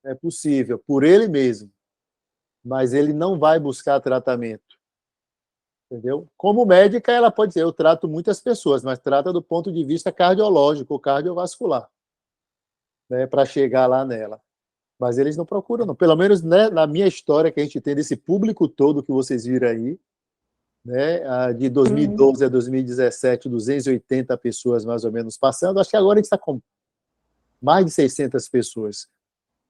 É possível, por ele mesmo. Mas ele não vai buscar tratamento. Entendeu? Como médica, ela pode dizer, eu trato muitas pessoas, mas trata do ponto de vista cardiológico, cardiovascular, né, para chegar lá nela. Mas eles não procuram, não. Pelo menos, né, na minha história, que a gente tem desse público todo que vocês viram aí, né, de 2012 a 2017, 280 pessoas mais ou menos passando. Acho que agora a gente está com mais de 600 pessoas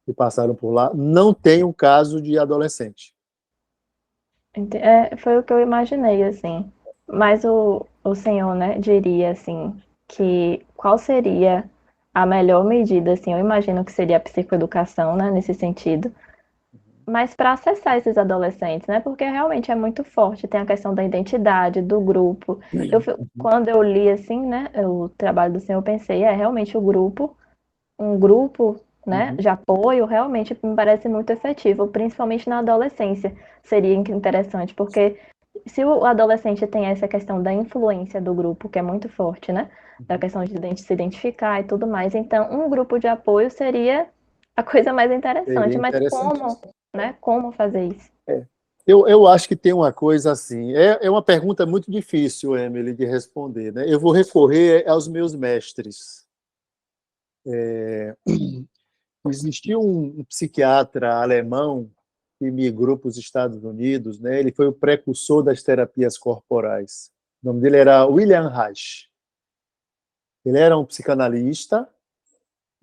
que passaram por lá. Não tem um caso de adolescente. Foi o que eu imaginei, assim. Mas o senhor, né, diria, assim, que qual seria a melhor medida, assim, eu imagino que seria a psicoeducação, né, nesse sentido, mas para acessar esses adolescentes, né, porque realmente é muito forte, tem a questão da identidade, do grupo. Quando eu li, assim, né, o trabalho do senhor, eu pensei, realmente um grupo, né, Uhum. de apoio, realmente me parece muito efetivo, principalmente na adolescência. Seria interessante, porque se o adolescente tem essa questão da influência do grupo, que é muito forte, né, da questão de se identificar e tudo mais, então um grupo de apoio seria a coisa mais Seria interessante. Mas interessante. como, né, como fazer isso? Eu acho que tem uma coisa assim. É uma pergunta muito difícil, Emily, de responder. Né? Eu vou recorrer aos meus mestres. Existiu um psiquiatra alemão que migrou para os Estados Unidos, né? Ele foi o precursor das terapias corporais. O nome dele era William Reich. Ele era um psicanalista,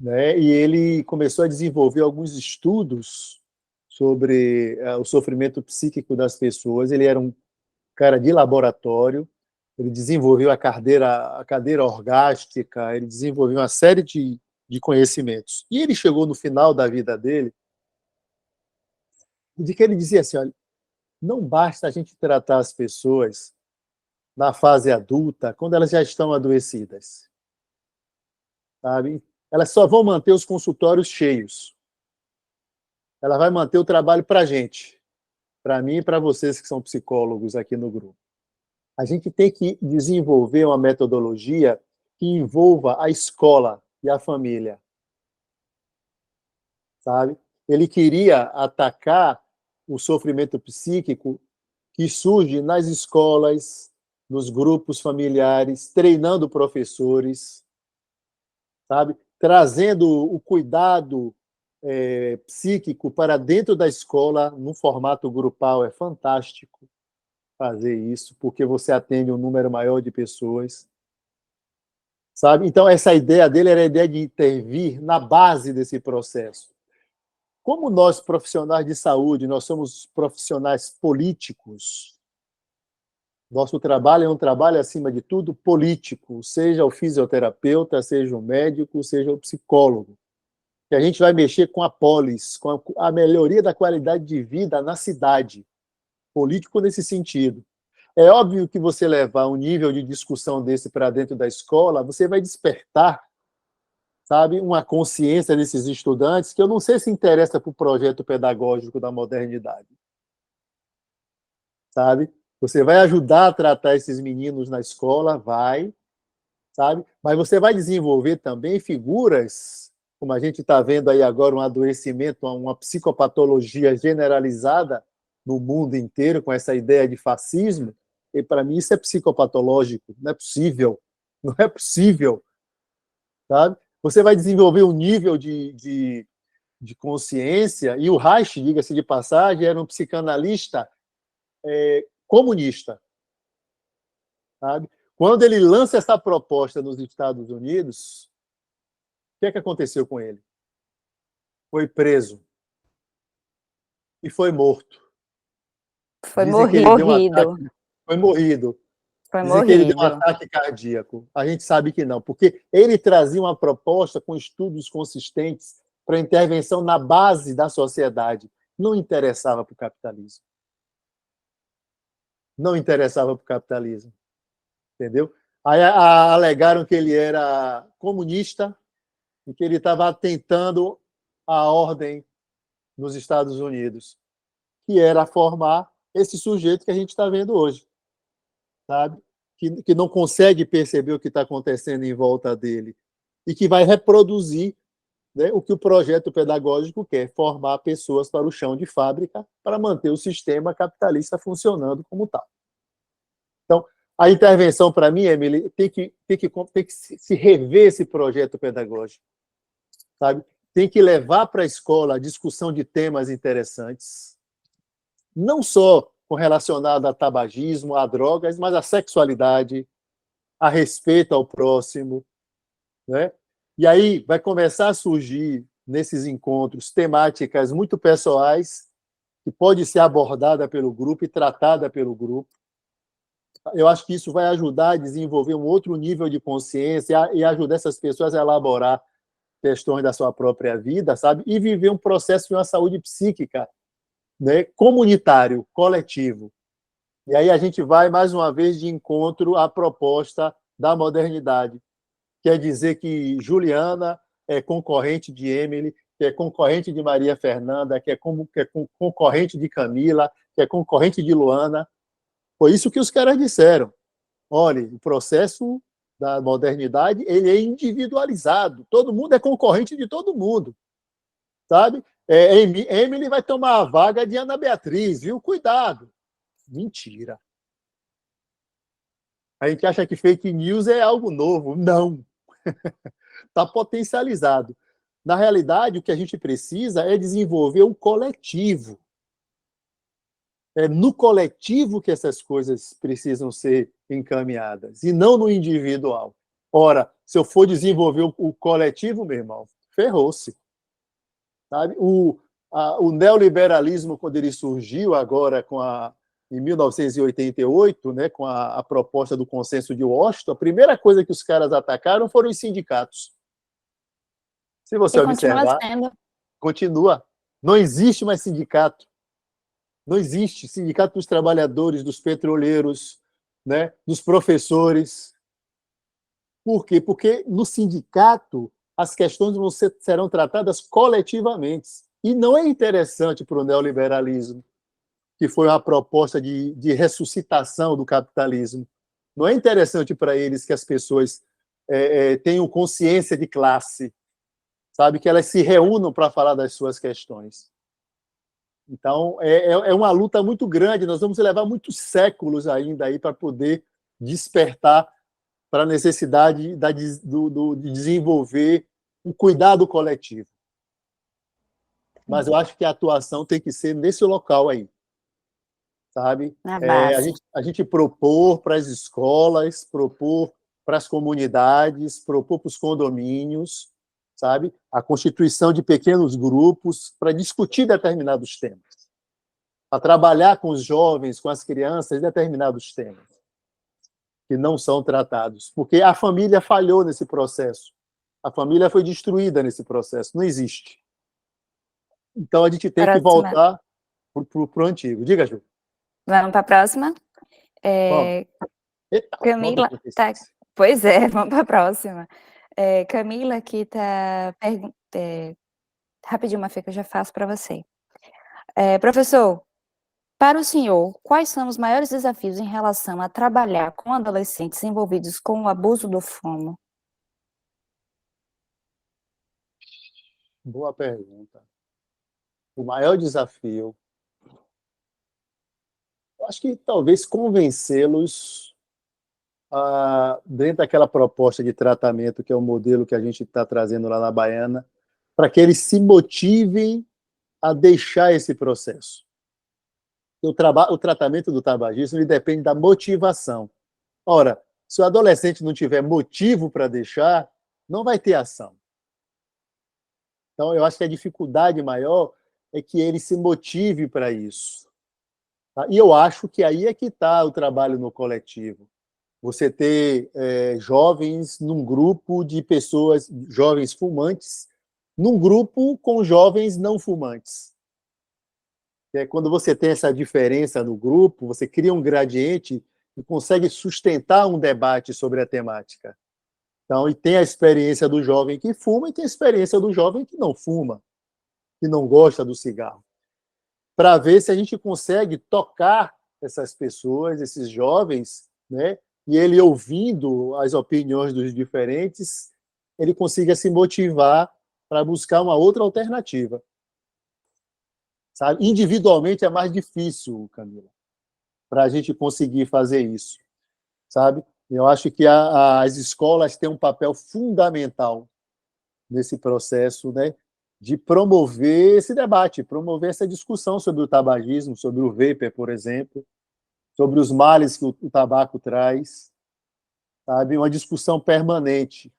né? E ele começou a desenvolver alguns estudos sobre o sofrimento psíquico das pessoas. Ele era um cara de laboratório, ele desenvolveu a cadeira orgástica, ele desenvolveu uma série de conhecimentos. E ele chegou no final da vida dele, de que ele dizia assim, olha, não basta a gente tratar as pessoas na fase adulta, quando elas já estão adoecidas, sabe? Elas só vão manter os consultórios cheios. Ela vai manter o trabalho para a gente, para mim e para vocês que são psicólogos aqui no grupo. A gente tem que desenvolver uma metodologia que envolva a escola e a família, sabe? Ele queria atacar o sofrimento psíquico que surge nas escolas, nos grupos familiares, treinando professores, sabe? Trazendo o cuidado psíquico para dentro da escola, no formato grupal. É fantástico fazer isso, porque você atende um número maior de pessoas, sabe? Então, essa ideia dele era a ideia de intervir na base desse processo. Como nós, profissionais de saúde, nós somos profissionais políticos, nosso trabalho é um trabalho, acima de tudo, político, seja o fisioterapeuta, seja o médico, seja o psicólogo. Que a gente vai mexer com a polis, com a melhoria da qualidade de vida na cidade. Político nesse sentido. É óbvio que você levar um nível de discussão desse para dentro da escola, você vai despertar, sabe, uma consciência desses estudantes que eu não sei se interessa para o projeto pedagógico da modernidade, sabe? Você vai ajudar a tratar esses meninos na escola, vai, sabe? Mas você vai desenvolver também figuras, como a gente está vendo aí agora, um adoecimento, uma psicopatologia generalizada no mundo inteiro, com essa ideia de fascismo, e para mim isso é psicopatológico, não é possível, não é possível, sabe? Você vai desenvolver um nível de consciência, e o Reich, diga-se de passagem, era um psicanalista comunista, sabe? Quando ele lança essa proposta nos Estados Unidos, o que aconteceu com ele? Foi preso e foi morto. Foi Dizem que ele deu um morrido. ataque, foi morrido. Foi Dizem que ele deu um morrido. ataque cardíaco. A gente sabe que não, porque ele trazia uma proposta com estudos consistentes para intervenção na base da sociedade. Não interessava para o capitalismo. Não interessava para o capitalismo. Entendeu? Aí alegaram que ele era comunista e que ele estava atentando à ordem nos Estados Unidos, que era formar esse sujeito que a gente está vendo hoje, sabe? Que não consegue perceber o que está acontecendo em volta dele e que vai reproduzir, né, o que o projeto pedagógico quer, formar pessoas para o chão de fábrica para manter o sistema capitalista funcionando como tal. Então, a intervenção, para mim, Emily, tem que se rever esse projeto pedagógico, sabe? Tem que levar para a escola a discussão de temas interessantes, não só relacionado a tabagismo, a drogas, mas a sexualidade, a respeito ao próximo, né? E aí vai começar a surgir, nesses encontros, temáticas muito pessoais, que pode ser abordada pelo grupo e tratada pelo grupo. Eu acho que isso vai ajudar a desenvolver um outro nível de consciência e ajudar essas pessoas a elaborar questões da sua própria vida, sabe? E viver um processo de uma saúde psíquica, né, comunitário, coletivo. E aí a gente vai, mais uma vez, de encontro à proposta da modernidade. Quer dizer que Juliana é concorrente de Emily, que é concorrente de Maria Fernanda, que é concorrente de Camila, que é concorrente de Luana. Foi isso que os caras disseram. Olha, o processo da modernidade ele é individualizado. Todo mundo é concorrente de todo mundo, sabe? Emily vai tomar a vaga de Ana Beatriz, viu? Cuidado. Mentira. A gente acha que fake news é algo novo. Não. Está potencializado. Na realidade, o que a gente precisa é desenvolver um coletivo. É no coletivo que essas coisas precisam ser encaminhadas, e não no individual. Ora, se eu for desenvolver o coletivo, meu irmão, ferrou-se. Sabe? O neoliberalismo, quando ele surgiu agora em 1988, né, com a proposta do consenso de Washington, a primeira coisa que os caras atacaram foram os sindicatos. Se você observar, continua. Não existe mais sindicato. Não existe sindicato dos trabalhadores, dos petroleiros, né, dos professores. Por quê? Porque no sindicato as questões serão tratadas coletivamente. E não é interessante para o neoliberalismo, que foi uma proposta de ressuscitação do capitalismo. Não é interessante para eles que as pessoas tenham consciência de classe, sabe, que elas se reúnam para falar das suas questões. Então, é uma luta muito grande, nós vamos levar muitos séculos ainda aí para poder despertar para a necessidade de desenvolver um cuidado coletivo. Mas eu acho que a atuação tem que ser nesse local aí, sabe? Na base. A gente propor para as escolas, propor para as comunidades, propor para os condomínios, sabe? A constituição de pequenos grupos para discutir determinados temas, para trabalhar com os jovens, com as crianças, determinados temas que não são tratados, porque a família falhou nesse processo, a família foi destruída nesse processo, não existe. Então a gente tem que voltar para o antigo. Diga, Ju. Vamos para a próxima? Eita, Camila, tá, pois é, vamos para a próxima. Camila aqui está rapidinho, uma Fê, que eu já faço para você. Professor, Para o senhor, quais são os maiores desafios em relação a trabalhar com adolescentes envolvidos com o abuso do fumo? Boa pergunta. O maior desafio, eu acho que talvez convencê-los dentro daquela proposta de tratamento, que é o modelo que a gente está trazendo lá na Baiana, para que eles se motivem a deixar esse processo. O tratamento do tabagismo ele depende da motivação. Ora, se o adolescente não tiver motivo para deixar, não vai ter ação. Então, eu acho que a dificuldade maior é que ele se motive para isso. Tá? E eu acho que aí é que está o trabalho no coletivo. Você ter jovens num grupo de pessoas, jovens fumantes, num grupo com jovens não fumantes. Quando você tem essa diferença no grupo, você cria um gradiente e consegue sustentar um debate sobre a temática. Então, e tem a experiência do jovem que fuma e tem a experiência do jovem que não fuma, que não gosta do cigarro, para ver se a gente consegue tocar essas pessoas, esses jovens, né? E ele ouvindo as opiniões dos diferentes, ele consiga se motivar para buscar uma outra alternativa. Sabe? Individualmente é mais difícil, Camila, para a gente conseguir fazer isso, sabe? Eu acho que as escolas têm um papel fundamental nesse processo, né, de promover esse debate, promover essa discussão sobre o tabagismo, sobre o vapor, por exemplo, sobre os males que o tabaco traz, sabe? Uma discussão permanente,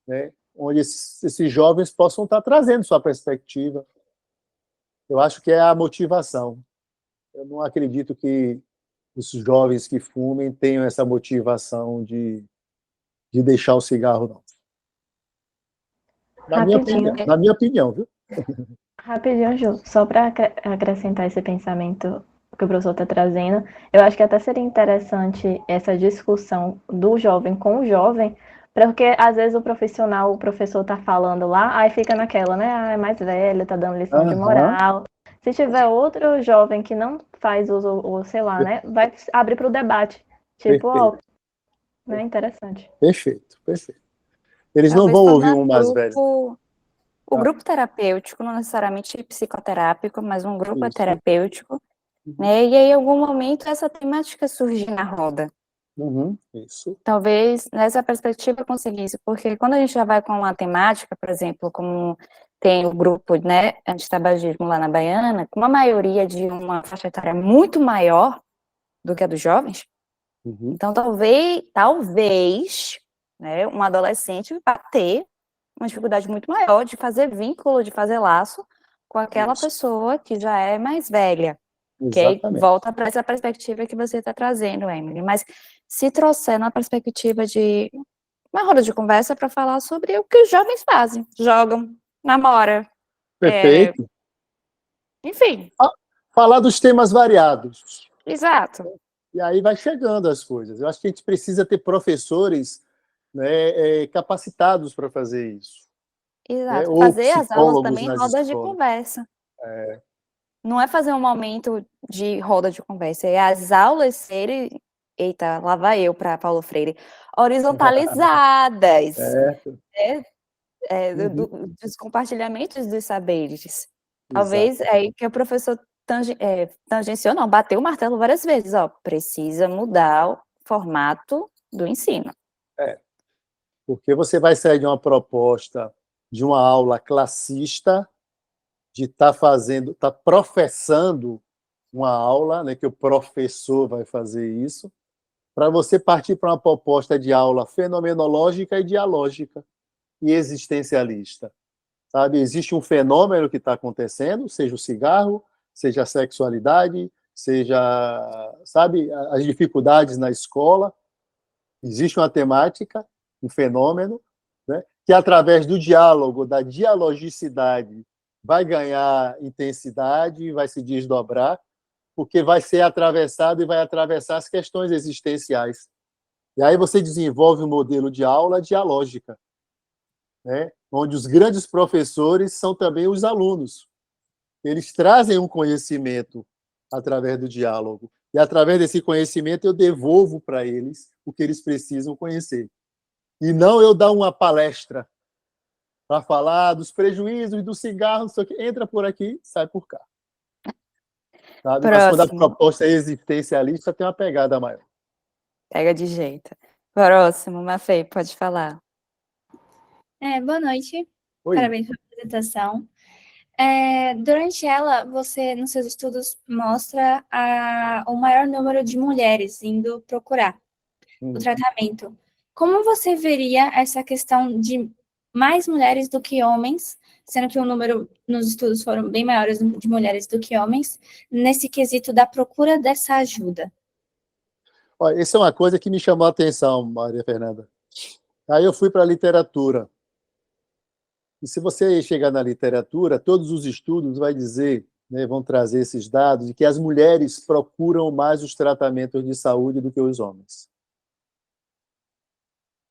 né, onde esses jovens possam estar trazendo sua perspectiva. Eu acho que é a motivação. Eu não acredito que os jovens que fumem tenham essa motivação de deixar o cigarro, não. Rapidinho, Na minha opinião, viu? rapidinho, Ju, só para acrescentar esse pensamento que o professor está trazendo, eu acho que até seria interessante essa discussão do jovem com o jovem, porque às vezes o professor está falando lá, aí fica naquela, né? Ah, é mais velho, tá dando lição de moral. Se tiver outro jovem que não faz uso, ou sei lá, né? Vai abrir para o debate. Tipo, ó, né? Interessante. Perfeito, perfeito. Eles não Talvez vão ouvir tornar um mais velho. o grupo terapêutico, não necessariamente psicoterápico, mas um grupo Isso. terapêutico, né? E aí, em algum momento, essa temática surgir na roda. Isso. Talvez nessa perspectiva conseguisse, porque quando a gente já vai com uma temática, por exemplo, como tem o grupo, né, antitabagismo lá na Baiana, com uma maioria de uma faixa etária muito maior do que a dos jovens, então talvez, né, um adolescente vá ter uma dificuldade muito maior de fazer vínculo, de fazer laço com aquela pessoa que já é mais velha. Que aí volta para essa perspectiva que você está trazendo, Emily. Mas se trouxer uma perspectiva de uma roda de conversa para falar sobre o que os jovens fazem. Jogam, namoram. Perfeito. Enfim. Falar dos temas variados. Exato. E aí vai chegando as coisas. Eu acho que a gente precisa ter professores, né, capacitados para fazer isso. Exato. Ou fazer as aulas psicólogos também nas rodas de escolas. conversa. Não é fazer um momento de roda de conversa, é as aulas serem, eita, lá vai eu para Paulo Freire, horizontalizadas. Dos compartilhamentos dos saberes. Talvez é aí que o professor tangenciou, não, bateu o martelo várias vezes, ó, precisa mudar o formato do ensino. Porque você vai sair de uma proposta de uma aula classista, de estar professando uma aula, né, que o professor vai fazer isso, para você partir para uma proposta de aula fenomenológica e dialógica e existencialista. Sabe? Existe um fenômeno que está acontecendo, seja o cigarro, seja a sexualidade, seja, sabe, as dificuldades na escola. Existe uma temática, um fenômeno, né, que através do diálogo, da dialogicidade, vai ganhar intensidade, vai se desdobrar, porque vai ser atravessado e vai atravessar as questões existenciais. E aí você desenvolve um modelo de aula dialógica, né, onde os grandes professores são também os alunos. Eles trazem um conhecimento através do diálogo. E, através desse conhecimento, eu devolvo para eles o que eles precisam conhecer. E não eu dar uma palestra para falar dos prejuízos do cigarro, só que entra por aqui, sai por cá. Sabe? Mas quando a Próximo. proposta é existencialista, tem uma pegada maior. Pega de jeito. Próximo, Mafê, pode falar. Boa noite. Oi. Parabéns pela apresentação. Durante ela, você, nos seus estudos, mostra o maior número de mulheres indo procurar o tratamento. Como você veria essa questão de mais mulheres do que homens, sendo que o número nos estudos foram bem maiores de mulheres do que homens, nesse quesito da procura dessa ajuda? Olha, isso é uma coisa que me chamou a atenção, Maria Fernanda. Aí eu fui para a literatura. E se você chegar na literatura, todos os estudos vai dizer, né, vão trazer esses dados, de que as mulheres procuram mais os tratamentos de saúde do que os homens.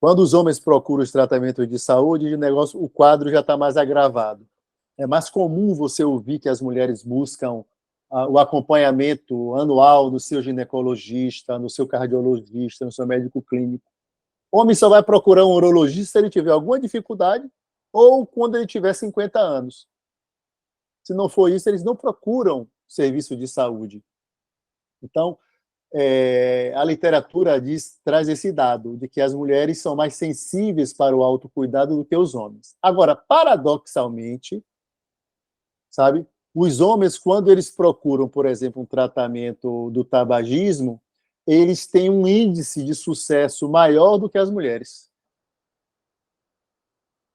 Quando os homens procuram os tratamentos de saúde, o quadro já está mais agravado. É mais comum você ouvir que as mulheres buscam o acompanhamento anual do seu ginecologista, no seu cardiologista, no seu médico clínico. O homem só vai procurar um urologista se ele tiver alguma dificuldade ou quando ele tiver 50 anos. Se não for isso, eles não procuram serviço de saúde. Então, a literatura traz esse dado, de que as mulheres são mais sensíveis para o autocuidado do que os homens. Agora, paradoxalmente, sabe, os homens, quando eles procuram, por exemplo, um tratamento do tabagismo, eles têm um índice de sucesso maior do que as mulheres.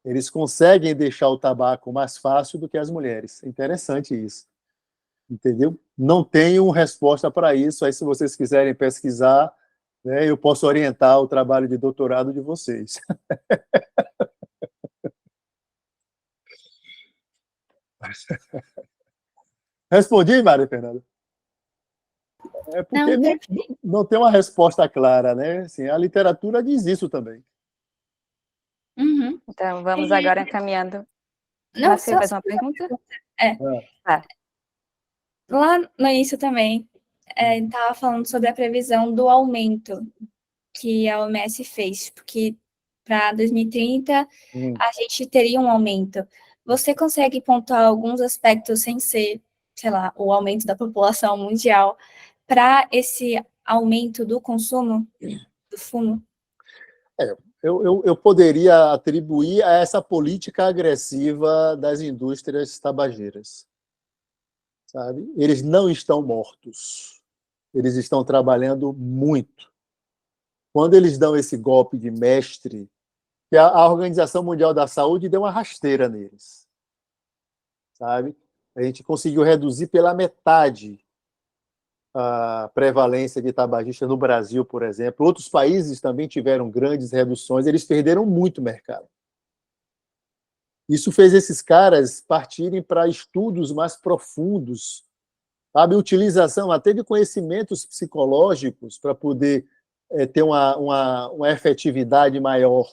Eles conseguem deixar o tabaco mais fácil do que as mulheres. É interessante isso. Entendeu? Não tenho resposta para isso. Aí, se vocês quiserem pesquisar, né, eu posso orientar o trabalho de doutorado de vocês. Respondi, Maria Fernanda? É porque não tem uma resposta clara, né? Assim, a literatura diz isso também. Uhum. Então, vamos agora encaminhando. Não, Mafê, faz uma pergunta? Lá no início também, estava falando sobre a previsão do aumento que a OMS fez, porque para 2030 a gente teria um aumento. Você consegue pontuar alguns aspectos sem ser, sei lá, o aumento da população mundial para esse aumento do consumo do fumo? Eu poderia atribuir a essa política agressiva das indústrias tabageiras. Sabe? Eles não estão mortos. Eles estão trabalhando muito. Quando eles dão esse golpe de mestre, que a Organização Mundial da Saúde deu uma rasteira neles. Sabe? A gente conseguiu reduzir pela metade a prevalência de tabagistas no Brasil, por exemplo. Outros países também tiveram grandes reduções, eles perderam muito mercado. Isso fez esses caras partirem para estudos mais profundos, sabe? Utilização até de conhecimentos psicológicos para poder ter uma efetividade maior,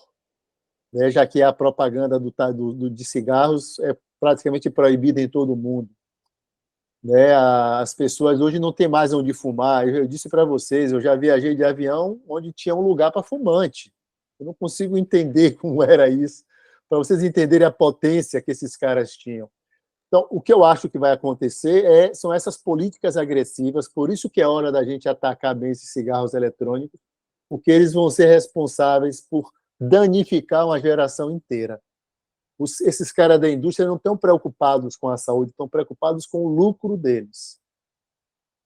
né? Já que a propaganda de cigarros é praticamente proibida em todo o mundo. Né? As pessoas hoje não têm mais onde fumar. Eu disse para vocês, eu já viajei de avião onde tinha um lugar para fumante. Eu não consigo entender como era isso, para vocês entenderem a potência que esses caras tinham. Então, o que eu acho que vai acontecer são essas políticas agressivas, por isso que é hora da gente atacar bem esses cigarros eletrônicos, porque eles vão ser responsáveis por danificar uma geração inteira. Esses caras da indústria não estão preocupados com a saúde, estão preocupados com o lucro deles.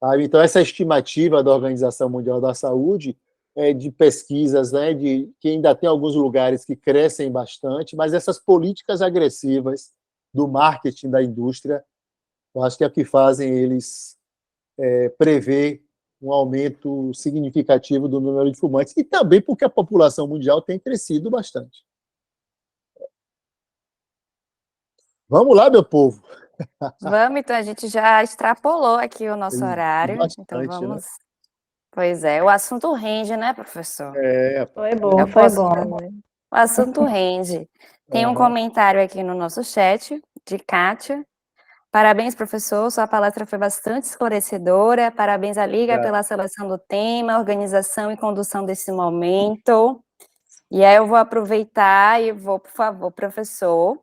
Sabe? Então, essa estimativa da Organização Mundial da Saúde de pesquisas, né, de que ainda tem alguns lugares que crescem bastante, mas essas políticas agressivas do marketing da indústria, eu acho que é o que fazem eles prever um aumento significativo do número de fumantes, e também porque a população mundial tem crescido bastante. Vamos lá, meu povo. Vamos, então, a gente já extrapolou aqui o nosso horário, bastante, então vamos... Né? Pois é, o assunto rende, né, professor? Foi bom, foi bom. Fazer. O assunto rende. Tem um comentário aqui no nosso chat, de Kátia. Parabéns, professor, sua palestra foi bastante esclarecedora. Parabéns à Liga Obrigado. pela seleção do tema, organização e condução desse momento. E aí eu vou aproveitar e vou, por favor, professor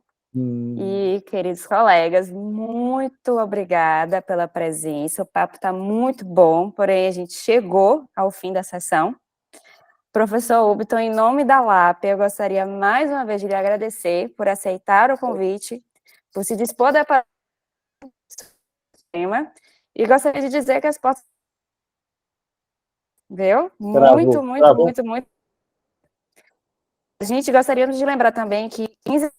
e queridos colegas, muito obrigada pela presença. O papo está muito bom, porém a gente chegou ao fim da sessão. Professor Ubton, em nome da LAP, eu gostaria mais uma vez de lhe agradecer por aceitar o convite, por se dispor da tema, e gostaria de dizer que as portas... Viu? Muito, muito, Travou. muito, muito. A gente gostaria de lembrar também que 15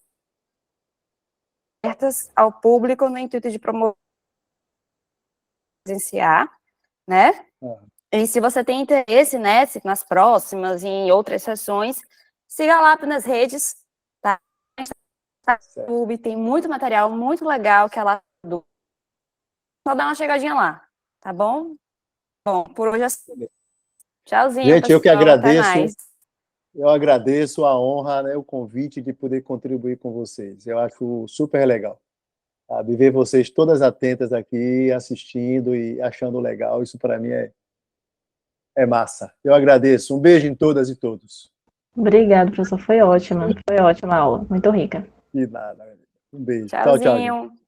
abertas ao público no intuito de promover presenciar, né? E se você tem interesse, né, nas próximas e em outras sessões, siga lá nas redes, tá? YouTube, tem muito material muito legal que ela... Só dá uma chegadinha lá, tá bom? Bom, por hoje é só. Tchauzinho, Gente, eu que pessoal, até agradeço. mais. Eu agradeço a honra, né, o convite de poder contribuir com vocês. Eu acho super legal. Sabe? Ver vocês todas atentas aqui, assistindo e achando legal, isso para mim é massa. Eu agradeço. Um beijo em todas e todos. Obrigada, professor. Foi ótima a aula. Muito rica. De nada. Um beijo. Tchau, tchau, gente. Tchauzinho.